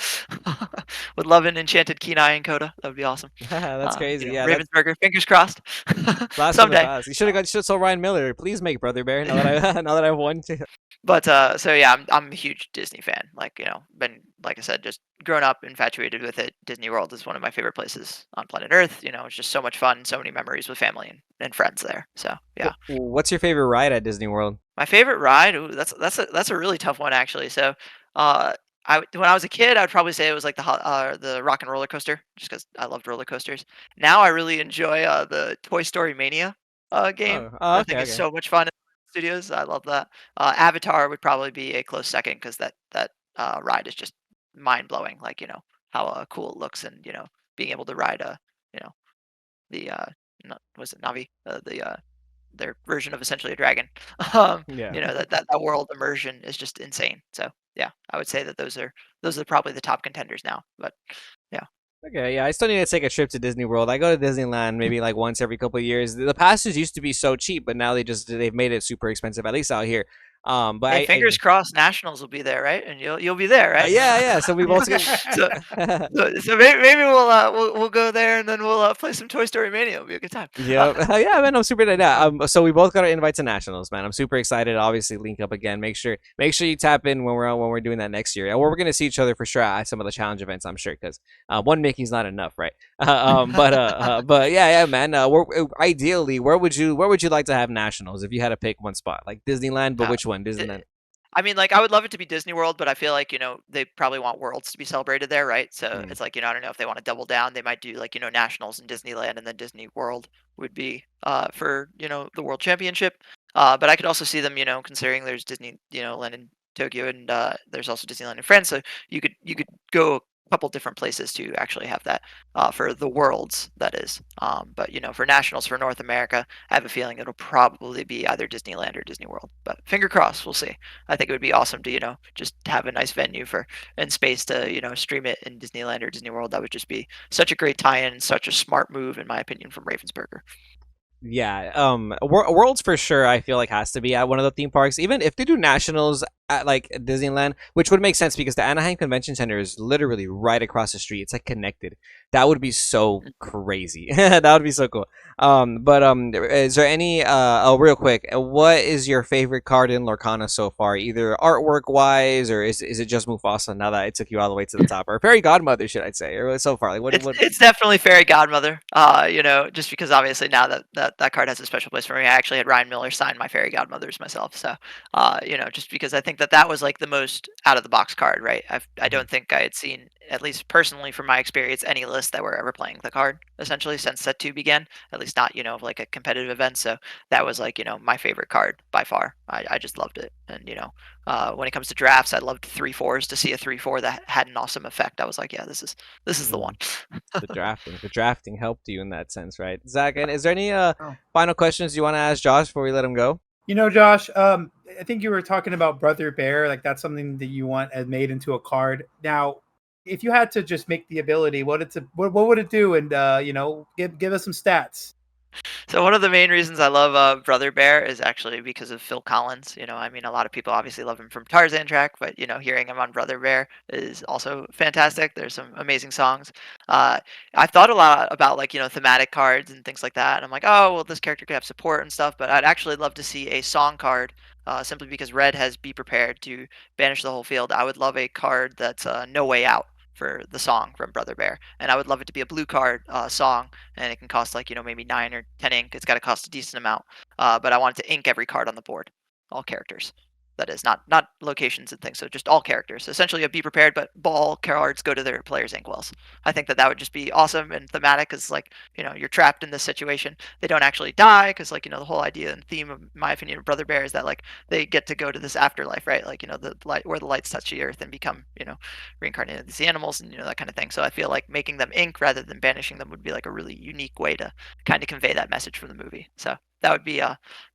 would love an Enchanted Kenai and Coda. That would be awesome. That's crazy. Yeah, that's Ravensburger, fingers crossed. blast from the Someday. past. You should have told Ryan Miller. Please make Brother Bear. Now that I now that I've won too. But so yeah, I'm a huge Disney fan. Like been like I said, just grown up infatuated with it. Disney World is one of my favorite places on planet Earth. It's just so much fun, so many memories with family and friends there. So yeah, What's your favorite ride at Disney World? my favorite ride. Ooh, that's a really tough one actually. So uh, when I was a kid, I'd probably say it was like the Rock and Roller Coaster, just because I loved roller coasters. Now I really enjoy the Toy Story Mania game. I Okay, think it's okay. so much fun. Studios, I love that. Avatar would probably be a close second because that ride is just mind blowing. Like how cool it looks, and being able to ride you know the was it Navi their version of essentially a dragon. um, Yeah. that world immersion is just insane. So yeah, I would say that those are probably the top contenders now. But yeah, Okay, yeah, I still need to take a trip to Disney World. I go to Disneyland maybe like once every couple of years. The passes used to be so cheap, but now they've made it super expensive, at least out here. But hey, fingers crossed, Nationals will be there, right? And you'll be there, right? yeah, yeah. So we both get. so so maybe we'll go there and then we'll play some Toy Story Mania. It'll be a good time. Yeah, yeah, man, I'm super excited. So we both got our invite to nationals, man. I'm super excited. Obviously, link up again. Make sure you tap in when we're doing that next year. Or we're gonna see each other for sure at some of the challenge events. I'm sure because one Mickey's not enough, right? But yeah, man. Ideally, where would you like to have nationals if you had to pick one spot? Like Disneyland, but Uh, which one? it- Disneyland. I mean, like, I would love it to be Disney World, but I feel like, they probably want Worlds to be celebrated there, right? So Mm. it's like, I don't know if they want to double down. They might do like, Nationals in Disneyland and then Disney World would be for, the World Championship. But I could also see them, considering there's Disney, land in Tokyo and there's also Disneyland in France. So you could go a couple different places to actually have that for the Worlds, that is. But for Nationals for North America, I have a feeling it'll probably be either Disneyland or Disney World. But finger crossed, we'll see. I think it would be awesome to, just have a nice venue for and space to, stream it in Disneyland or Disney World. That would just be such a great tie-in, such a smart move, in my opinion, from Ravensburger. Yeah, Worlds for sure. I feel like has to be at one of the theme parks, even if they do nationals at like Disneyland, which would make sense because the Anaheim Convention Center is literally right across the street. It's like connected. That would be so crazy. That would be so cool. But is there any? Oh, real quick, what is your favorite card in Lorcana so far? Either artwork wise, or is it just Mufasa? Now that it took you all the way to the top, or Fairy Godmother, should I say? Or so far, like It's what? it's definitely Fairy Godmother. Just because obviously now that card has a special place for me. I actually had Ryan Miller sign my Fairy Godmothers myself. So, just because I think that was like the most out of the box card, right? I Mhm. don't think I had seen, at least personally from my experience, any list that were ever playing the card essentially since set two began. At least not, like a competitive event. So that was like, my favorite card by far. I just loved it. And when it comes to drafts, I loved 3/4s. To see a 3/4 that had an awesome effect, I was like, yeah, this is the one. Mm. The drafting helped you in that sense, right? Zach, and is there any Oh. final questions you want to ask Josh before we let him go? Josh, I think you were talking about Brother Bear, like that's something that you want made into a card. Now, if you had to just make the ability, what would it do? And give us some stats. So one of the main reasons I love Brother Bear is actually because of Phil Collins. I mean, a lot of people obviously love him from Tarzan track, but hearing him on Brother Bear is also fantastic. There's some amazing songs. Uh, I've thought a lot about like thematic cards and things like that, and I'm like, oh well, this character could have support and stuff, but I'd actually love to see a song card. Simply because Red has Be Prepared to banish the whole field. I would love a card that's No Way Out for the song from Brother Bear, and I would love it to be a blue card song, and it can cost like maybe 9 or 10 ink. It's got to cost a decent amount, but I wanted to ink every card on the board, all characters. That is not locations and things. So just all characters. Essentially, a Be Prepared, but ball cards go to their players' inkwells. I think that would just be awesome and thematic. Because like you're trapped in this situation. They don't actually die because like the whole idea and theme of my opinion of Brother Bear is that like they get to go to this afterlife, right? Like the light where the lights touch the earth and become reincarnated as the animals and that kind of thing. So I feel like making them ink rather than banishing them would be like a really unique way to kind of convey that message from the movie. So that would be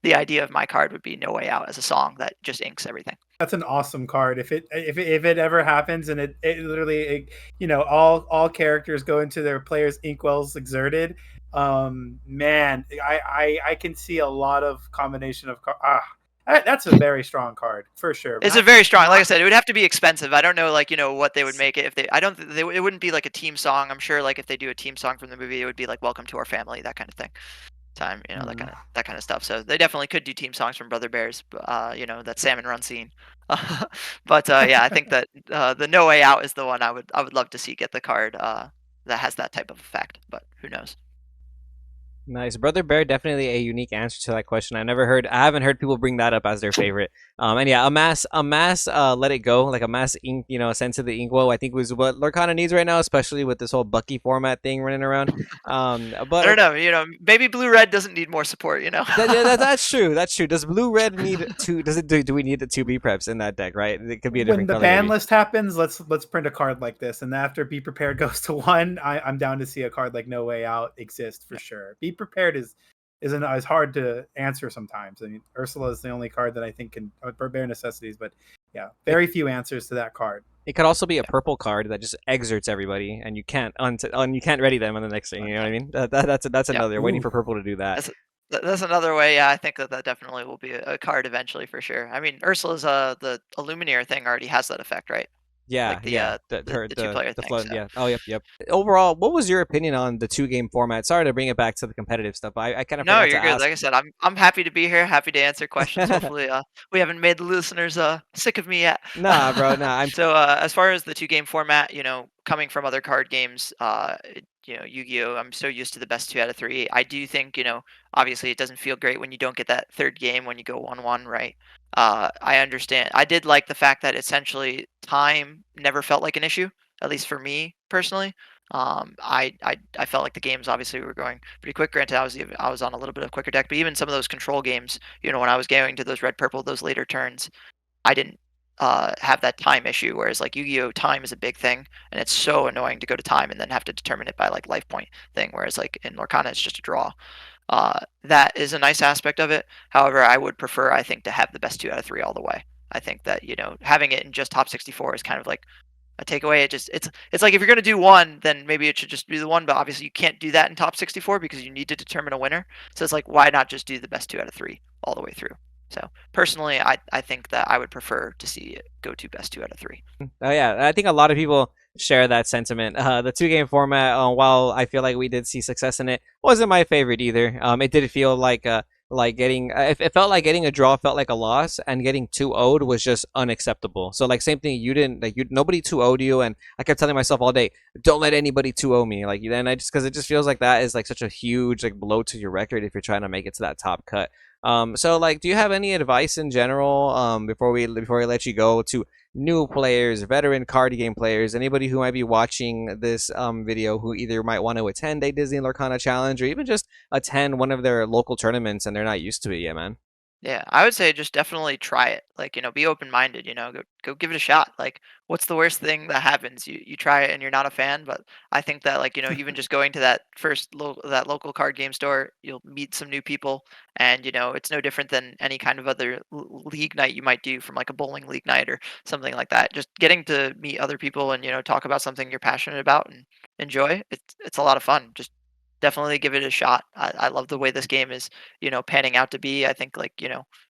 the idea of my card would be No Way Out as a song that just inks everything. That's an awesome card. If it ever happens and it literally all characters go into their players' inkwells exerted. Man, I can see a lot of combination of that's a very strong card for sure. It's a very strong. Like I said, it would have to be expensive. I don't know, like what they would make it if they. I don't. It wouldn't be like a team song. I'm sure, like if they do a team song from the movie, it would be like "Welcome to Our Family," that kind of thing. Time, Mm. that kind of stuff. So they definitely could do team songs from Brother Bears. That salmon run scene. But yeah, I think that the No Way Out is the one I would love to see get the card that has that type of effect. But who knows? Nice, Brother Bear. Definitely a unique answer to that question. I haven't heard people bring that up as their favorite. And yeah, a mass, let it go, like a mass ink, sent to the inkwell. I think was what Lorcana needs right now, especially with this whole Bucky format thing running around. I But don't know. Maybe Blue Red doesn't need more support. that's true. That's true. Does blue red need two? Does it do we need the two B preps in that deck? Right, it could be a When different the color ban maybe. list happens, let's print a card like this, and after Be Prepared goes to one, I'm down to see a card like No Way Out exist for sure. Be Prepared is hard to answer sometimes. I mean, Ursula is the only card that I think can bare necessities, but yeah, It, very few answers to that card. it could also be a Yeah, purple card that just exerts everybody, and you can't ready them on the next thing. You know what I mean? That's Yeah. another waiting ooh, for purple to do that. That's that's another way. Yeah, I think that definitely will be a card eventually for sure. I mean, Ursula's the Illuminator thing already has that effect, right? Yeah, Like the yeah. uh The the, her the two player the thing. flood. So Yeah. Oh, yep, yep. Overall, what was your opinion on the two-game format? Sorry to bring it back to the competitive stuff. I kind of no, forgot to you're good. ask. Like I said, I'm happy to be here. Happy to answer questions. Hopefully, we haven't made the listeners sick of me yet. Nah, bro. Nah, I'm. So as far as the two game format, coming from other card games, Yu-Gi-Oh, I'm so used to the best 2 out of 3. I do think, obviously it doesn't feel great when you don't get that third game when you go 1-1, right? I understand. I did like the fact that essentially time never felt like an issue, at least for me personally. I felt like the games obviously were going pretty quick. Granted, I was on a little bit of quicker deck, but even some of those control games, when I was going to those red purple, those later turns, I didn't have that time issue. Whereas like Yu-Gi-Oh, time is a big thing, and it's so annoying to go to time and then have to determine it by like life point thing. Whereas like in Lorcana, it's just a draw. That is a nice aspect of it. However, I would prefer, I think, to have the best 2 out of 3 all the way. I think that having it in just top 64 is kind of like a takeaway. It's like if you're gonna do one, then maybe it should just be the one. But obviously, you can't do that in top 64 because you need to determine a winner. So it's like, why not just do the best 2 out of 3 all the way through? So personally, I think that I would prefer to see it go to best 2 out of 3. Oh yeah, I think a lot of people share that sentiment. The two-game format, while I feel like we did see success in it, wasn't my favorite either. It did feel like getting it felt like getting a draw felt like a loss, and getting 2-0'd was just unacceptable. So like same thing, you didn't like you nobody 2-0'd you, and I kept telling myself all day, don't let anybody 2-0 me. Like then I just because it just feels like that is like such a huge like blow to your record if you're trying to make it to that top cut. So like, do you have any advice in general before we let you go to new players, veteran card game players, anybody who might be watching this video who either might want to attend a Disney Lorcana challenge or even just attend one of their local tournaments and they're not used to it yet, man? Yeah, I would say just definitely try it. Like, be open-minded, go give it a shot. Like, what's the worst thing that happens? You try it and you're not a fan, but I think that like, even just going to that that local card game store, you'll meet some new people, and it's no different than any kind of other league night you might do from like a bowling league night or something like that. Just getting to meet other people and talk about something you're passionate about and enjoy. It's a lot of fun. Just definitely give it a shot. I love the way this game is panning out to be. I think like,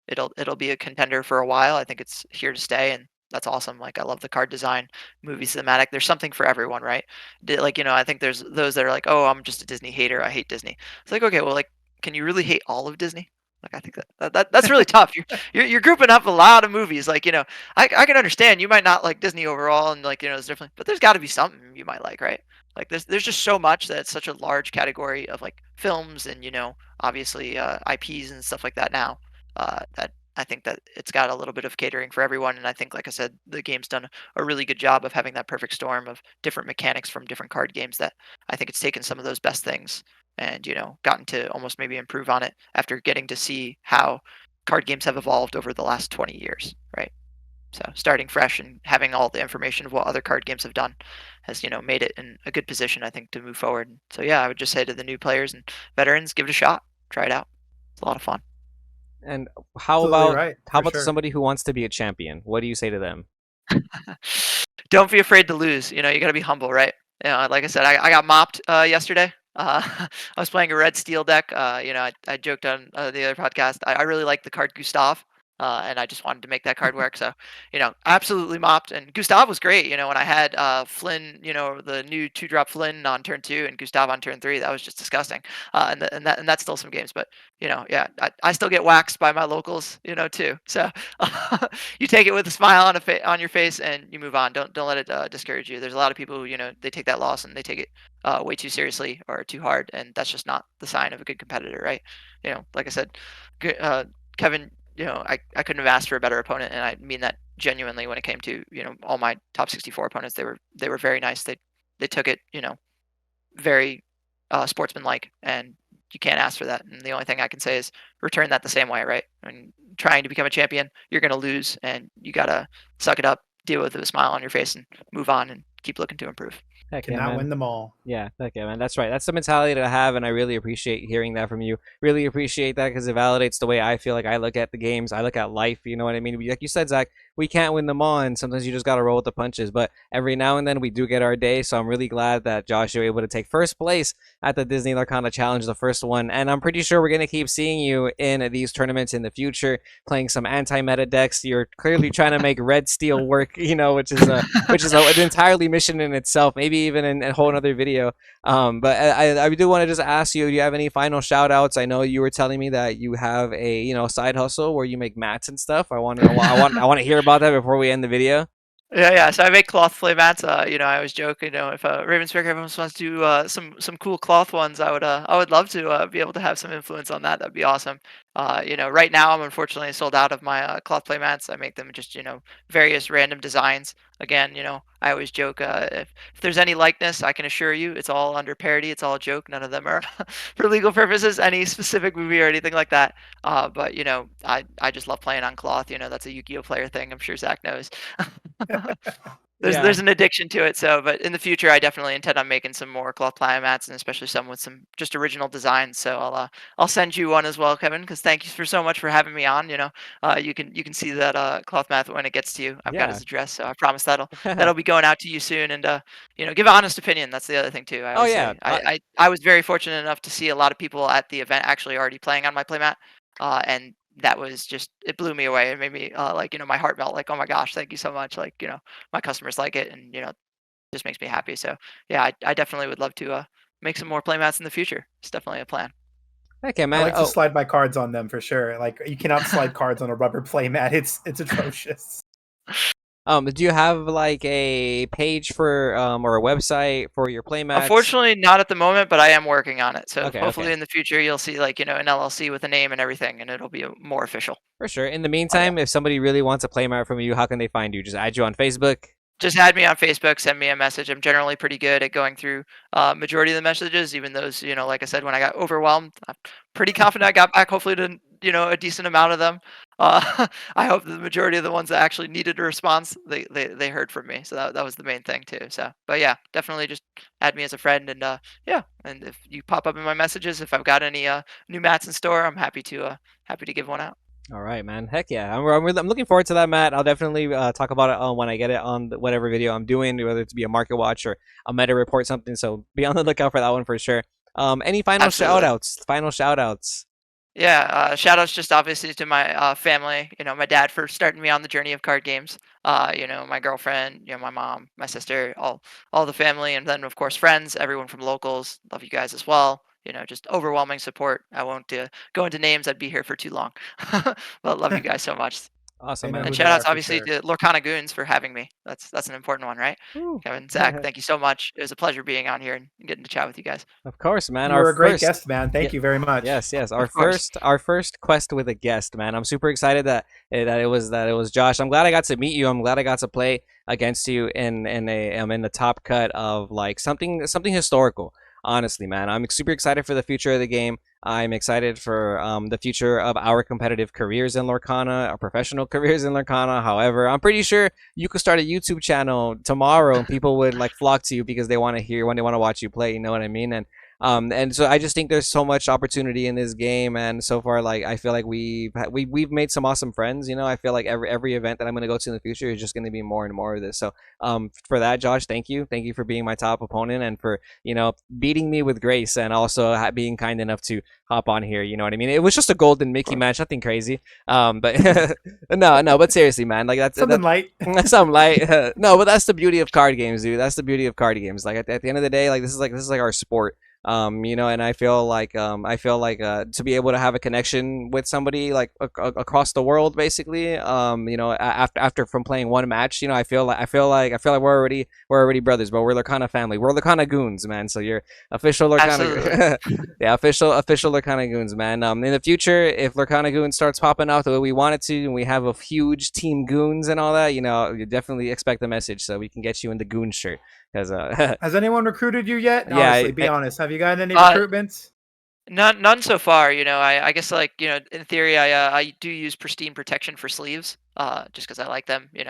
it'll be a contender for a while. I think it's here to stay, and that's awesome. Like I love the card design, movie thematic. There's something for everyone, right? Like, I think there's those that are like, "Oh, I'm just a Disney hater. I hate Disney." It's like, "Okay, well like can you really hate all of Disney?" Like I think that's really tough. You're grouping up a lot of movies. Like, I can understand you might not like Disney overall and like, it's different, but there's got to be something you might like, right? Like there's just so much that it's such a large category of like films and obviously IPs and stuff like that now, that I think that it's got a little bit of catering for everyone. And I think, like I said, the game's done a really good job of having that perfect storm of different mechanics from different card games. That I think it's taken some of those best things and gotten to almost maybe improve on it after getting to see how card games have evolved over the last 20 years, right? So starting fresh and having all the information of what other card games have done has, made it in a good position, I think, to move forward. So yeah, I would just say to the new players and veterans, give it a shot, try it out. It's a lot of fun. And Absolutely right, how for about sure. somebody who wants to be a champion? What do you say to them? Don't be afraid to lose. You got to be humble, right? Like I said, I got mopped yesterday. I was playing a red steel deck. I joked on the other podcast. I really like the card Gustav, and I just wanted to make that card work. So, absolutely mopped. And Gustav was great. When I had Flynn, the new 2-drop Flynn on turn 2 and Gustav on turn 3, that was just disgusting. And that's still some games, but yeah, I still get waxed by my locals, too. So you take it with a smile on your face and you move on. Don't let it discourage you. There's a lot of people who they take that loss and they take it way too seriously or too hard, and that's just not the sign of a good competitor, right? Like I said, Kevin, I couldn't have asked for a better opponent, and I mean that genuinely. When it came to all my top 64 opponents, they were very nice. They took it very sportsmanlike, and you can't ask for that. And the only thing I can say is return that the same way, right? And trying to become a champion, you're going to lose, and you got to suck it up, deal with it with a smile on your face, and move on and keep looking to improve. Heck yeah, Cannot man. win them all. Yeah, heck yeah, man. That's right. That's the mentality to have, and I really appreciate hearing that from you. Really appreciate that because it validates the way I feel like I look at the games. I look at life. You know what I mean? Like you said, Zach, we can't win them all, and sometimes you just got to roll with the punches. But every now and then we do get our day, so I'm really glad that Josh, you were able to take first place at the Disney Lorcana Challenge, the first one. And I'm pretty sure we're going to keep seeing you in these tournaments in the future, playing some anti-meta decks. You're clearly trying to make red steel work, which is an entirely mission in itself, maybe even in a whole other video. But I do want to just ask you, do you have any final shout outs? I know you were telling me that you have a side hustle where you make mats and stuff. I want to hear about that before we end the video. Yeah. So I make cloth play mats. I always joke, if Ravensburger everyone wants to do some cool cloth ones, I would love to be able to have some influence on that. That'd be awesome. Right now I'm unfortunately sold out of my cloth play mats. I make them just various random designs. Again, I always joke if there's any likeness, I can assure you it's all under parody. It's all a joke. None of them are for legal purposes, any specific movie or anything like that. But I just love playing on cloth. That's a Yu-Gi-Oh player thing. I'm sure Zach knows. There's Yeah. an addiction to it. So, but in the future, I definitely intend on making some more cloth plyo mats, and especially some with some just original designs. So I'll send you one as well, Kevin. Because thank you so much for having me on. You can see that cloth mat when it gets to you. I've got Yeah. his address, so I promise that'll be going out to you soon. And give an honest opinion. That's the other thing too. I Oh always yeah. say I was very fortunate enough to see a lot of people at the event actually already playing on my playmat, and that was just it blew me away. It made me my heart melt. Like, oh my gosh, thank you so much. Like, my customers like it, and just makes me happy. So yeah, I definitely would love to make some more playmats in the future. It's definitely a plan. Okay, I man. like to Oh, slide my cards on them for sure. Like you cannot slide cards on a rubber playmat. It's atrocious. do you have like a page for or a website for your playmats? Unfortunately, not at the moment, but I am working on it. So Okay, hopefully okay. in the future you'll see an LLC with a name and everything, and it'll be more official. For sure. In the Oh yeah. meantime, if somebody really wants a playmat from you, how can they find you? Just add you on Facebook. Just add me on Facebook, send me a message. I'm generally pretty good at going through majority of the messages, even those, like I said, when I got overwhelmed, I'm pretty confident I got back hopefully to, a decent amount of them. I hope the majority of the ones that actually needed a response, they heard from me. So that was the main thing too. So, but yeah, definitely just add me as a friend, and yeah, and if you pop up in my messages, if I've got any new mats in store, I'm happy to give one out. All right, man. Heck yeah. I'm looking forward to that, Matt. I'll definitely talk about it when I get it on whatever video I'm doing, whether it be a market watch or a meta report, something. So be on the lookout for that one for sure. Any final shout Absolutely. outs? Final shout outs. Yeah, shout outs just obviously to my family, my dad for starting me on the journey of card games. My girlfriend, my mom, my sister, all the family, and then of course friends, everyone from locals. Love you guys as well. Just overwhelming support. I won't go into names. I'd be here for too long. But love you guys so much. Awesome, They know man. who And they shout are outs for obviously sure. to Lorcana Goons for having me. That's an important one, right? Woo. Kevin, Zach, thank you so much. It was a pleasure being on here and getting to chat with you guys. Of course, man. You Our were a great first. guest, man. Yeah. Thank you very much. Yes, yes. Our Of course. first quest with a guest, man. I'm super excited that it was Josh. I'm glad I got to meet you. I'm glad I got to play against you in a I'm in the top cut of like something historical. Honestly, man, I'm super excited for the future of the game. I'm excited for the future of our competitive careers in Lorcana, our professional careers in Lorcana. However, I'm pretty sure you could start a YouTube channel tomorrow and people would like flock to you because they want to hear when they want to watch you play. You know what I mean? And so I just think there's so much opportunity in this game, and so far, like I feel like we've made some awesome friends. I feel like every event that I'm gonna go to in the future is just gonna be more and more of this. So for that, Josh, thank you for being my top opponent and for beating me with grace, and also being kind enough to hop on here. You know what I mean? It was just a golden Mickey match, nothing crazy. But no, but seriously, man, like Something light. that's something like no, but that's the beauty of card games, dude. That's the beauty of card games. Like at the end of the day, like this is like our sport. And I feel like to be able to have a connection with somebody like across the world, basically, after from playing one match, I feel like we're already brothers, but we're Lorcana family. We're Lorcana Goons, man. So you're official Absolutely. Lorcana, yeah, official Lorcana Goons, man. In the future, if Lorcana Goons starts popping out the way we want it to, and we have a huge team Goons and all that, you definitely expect a message so we can get you in the Goon shirt. Because Has anyone recruited you yet? yeah, Honestly, be honest. Have you gotten any Uh, recruitments? None so far. I guess in theory, I do use pristine protection for sleeves, just because I like them. there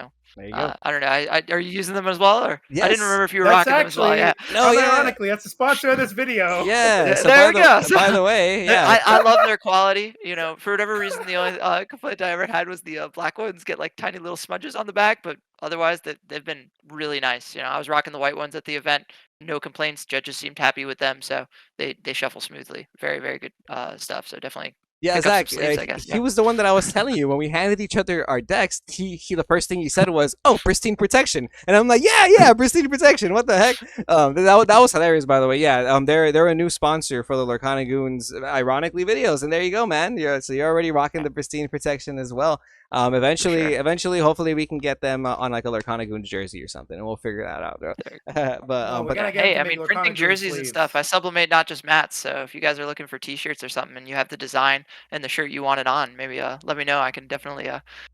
you go. I don't know. Are you using them as well, or I didn't Yes. remember if you were That's rocking them as well. Yeah. actually, No, yeah. unironically, that's the sponsor of this video. Yeah. So There we go. So, by the way, yeah. I love their quality. For whatever reason, the only complaint I ever had was the black ones get like tiny little smudges on the back, but otherwise they've been really nice. I was rocking the white ones at the event. No complaints. Judges seemed happy with them, so they shuffle smoothly. Very very good stuff. So definitely Yeah, pick up some Zach. sleeves, I guess. He Yeah. was the one that I was telling you when we handed each other our decks. He the first thing he said was, "Oh, pristine protection," and I'm like, "Yeah, pristine protection. What the heck?" That was hilarious, by the way. Yeah, they're a new sponsor for the Lorcana Goons, ironically videos, and there you go, man. So you're already rocking the pristine protection as well. Eventually, hopefully we can get them on like a Lorcana Goons jersey or something, and we'll figure that out, bro. No, we But gotta get them Hey, to I make mean, Lorcana printing Goon jerseys and stuff, sleeves. I sublimate not just mats. So if you guys are looking for T-shirts or something, and you have the design and the shirt you want it on, maybe let me know. I can definitely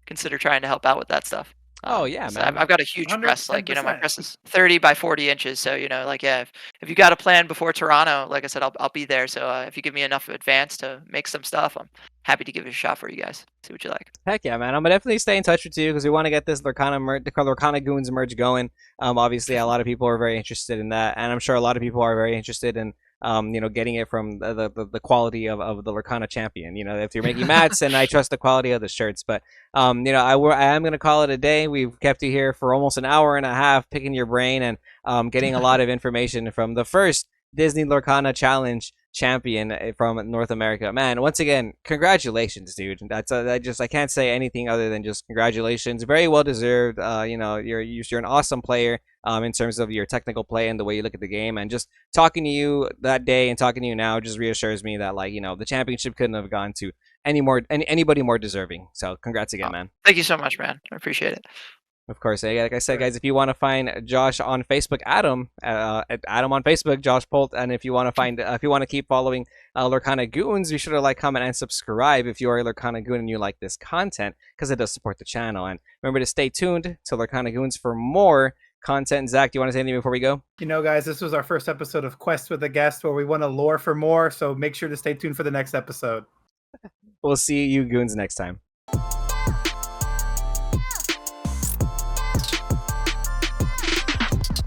consider trying to help out with that stuff. oh yeah, 'Cause man. I've got a huge press, like my 110%. press is 30 by 40 inches. So like if you got a plan before Toronto, like I said, I'll be there. So if you give me enough advance to make some stuff, I'm happy to give it a shot for you guys. See what you like. Heck yeah, man! I'm gonna definitely stay in touch with you because we want to get this Lorcana Goons merge going. Obviously, a lot of people are very interested in that, and I'm sure a lot of people are very interested in, getting it from the quality of the Lorcana champion. If you're making mats, and I trust the quality of the shirts. But, I am gonna call it a day. We've kept you here for almost an hour and a half, picking your brain and getting a lot of information from the first Disney Lorcana Challenge champion from North America. Man, once again, congratulations, dude. I can't say anything other than just congratulations. Very well deserved. You're an awesome player in terms of your technical play and the way you look at the game. And just talking to you that day and talking to you now just reassures me that the championship couldn't have gone to anybody more deserving. So congrats again, Oh, man. thank you so much, man. I appreciate it. Of course, like I said, Right. guys, if you want to find Josh on Facebook, Adam, at Adam on Facebook, Josh Polt, and if you want to keep following Lorcana Goons, be sure to like, comment, and subscribe if you are a Lorcana Goon and you like this content, because it does support the channel. And remember to stay tuned to Lorcana Goons for more content. Zach, do you want to say anything before we go? Guys, this was our first episode of Quest with a Guest, where we want to lore for more. So make sure to stay tuned for the next episode. We'll see you goons next time.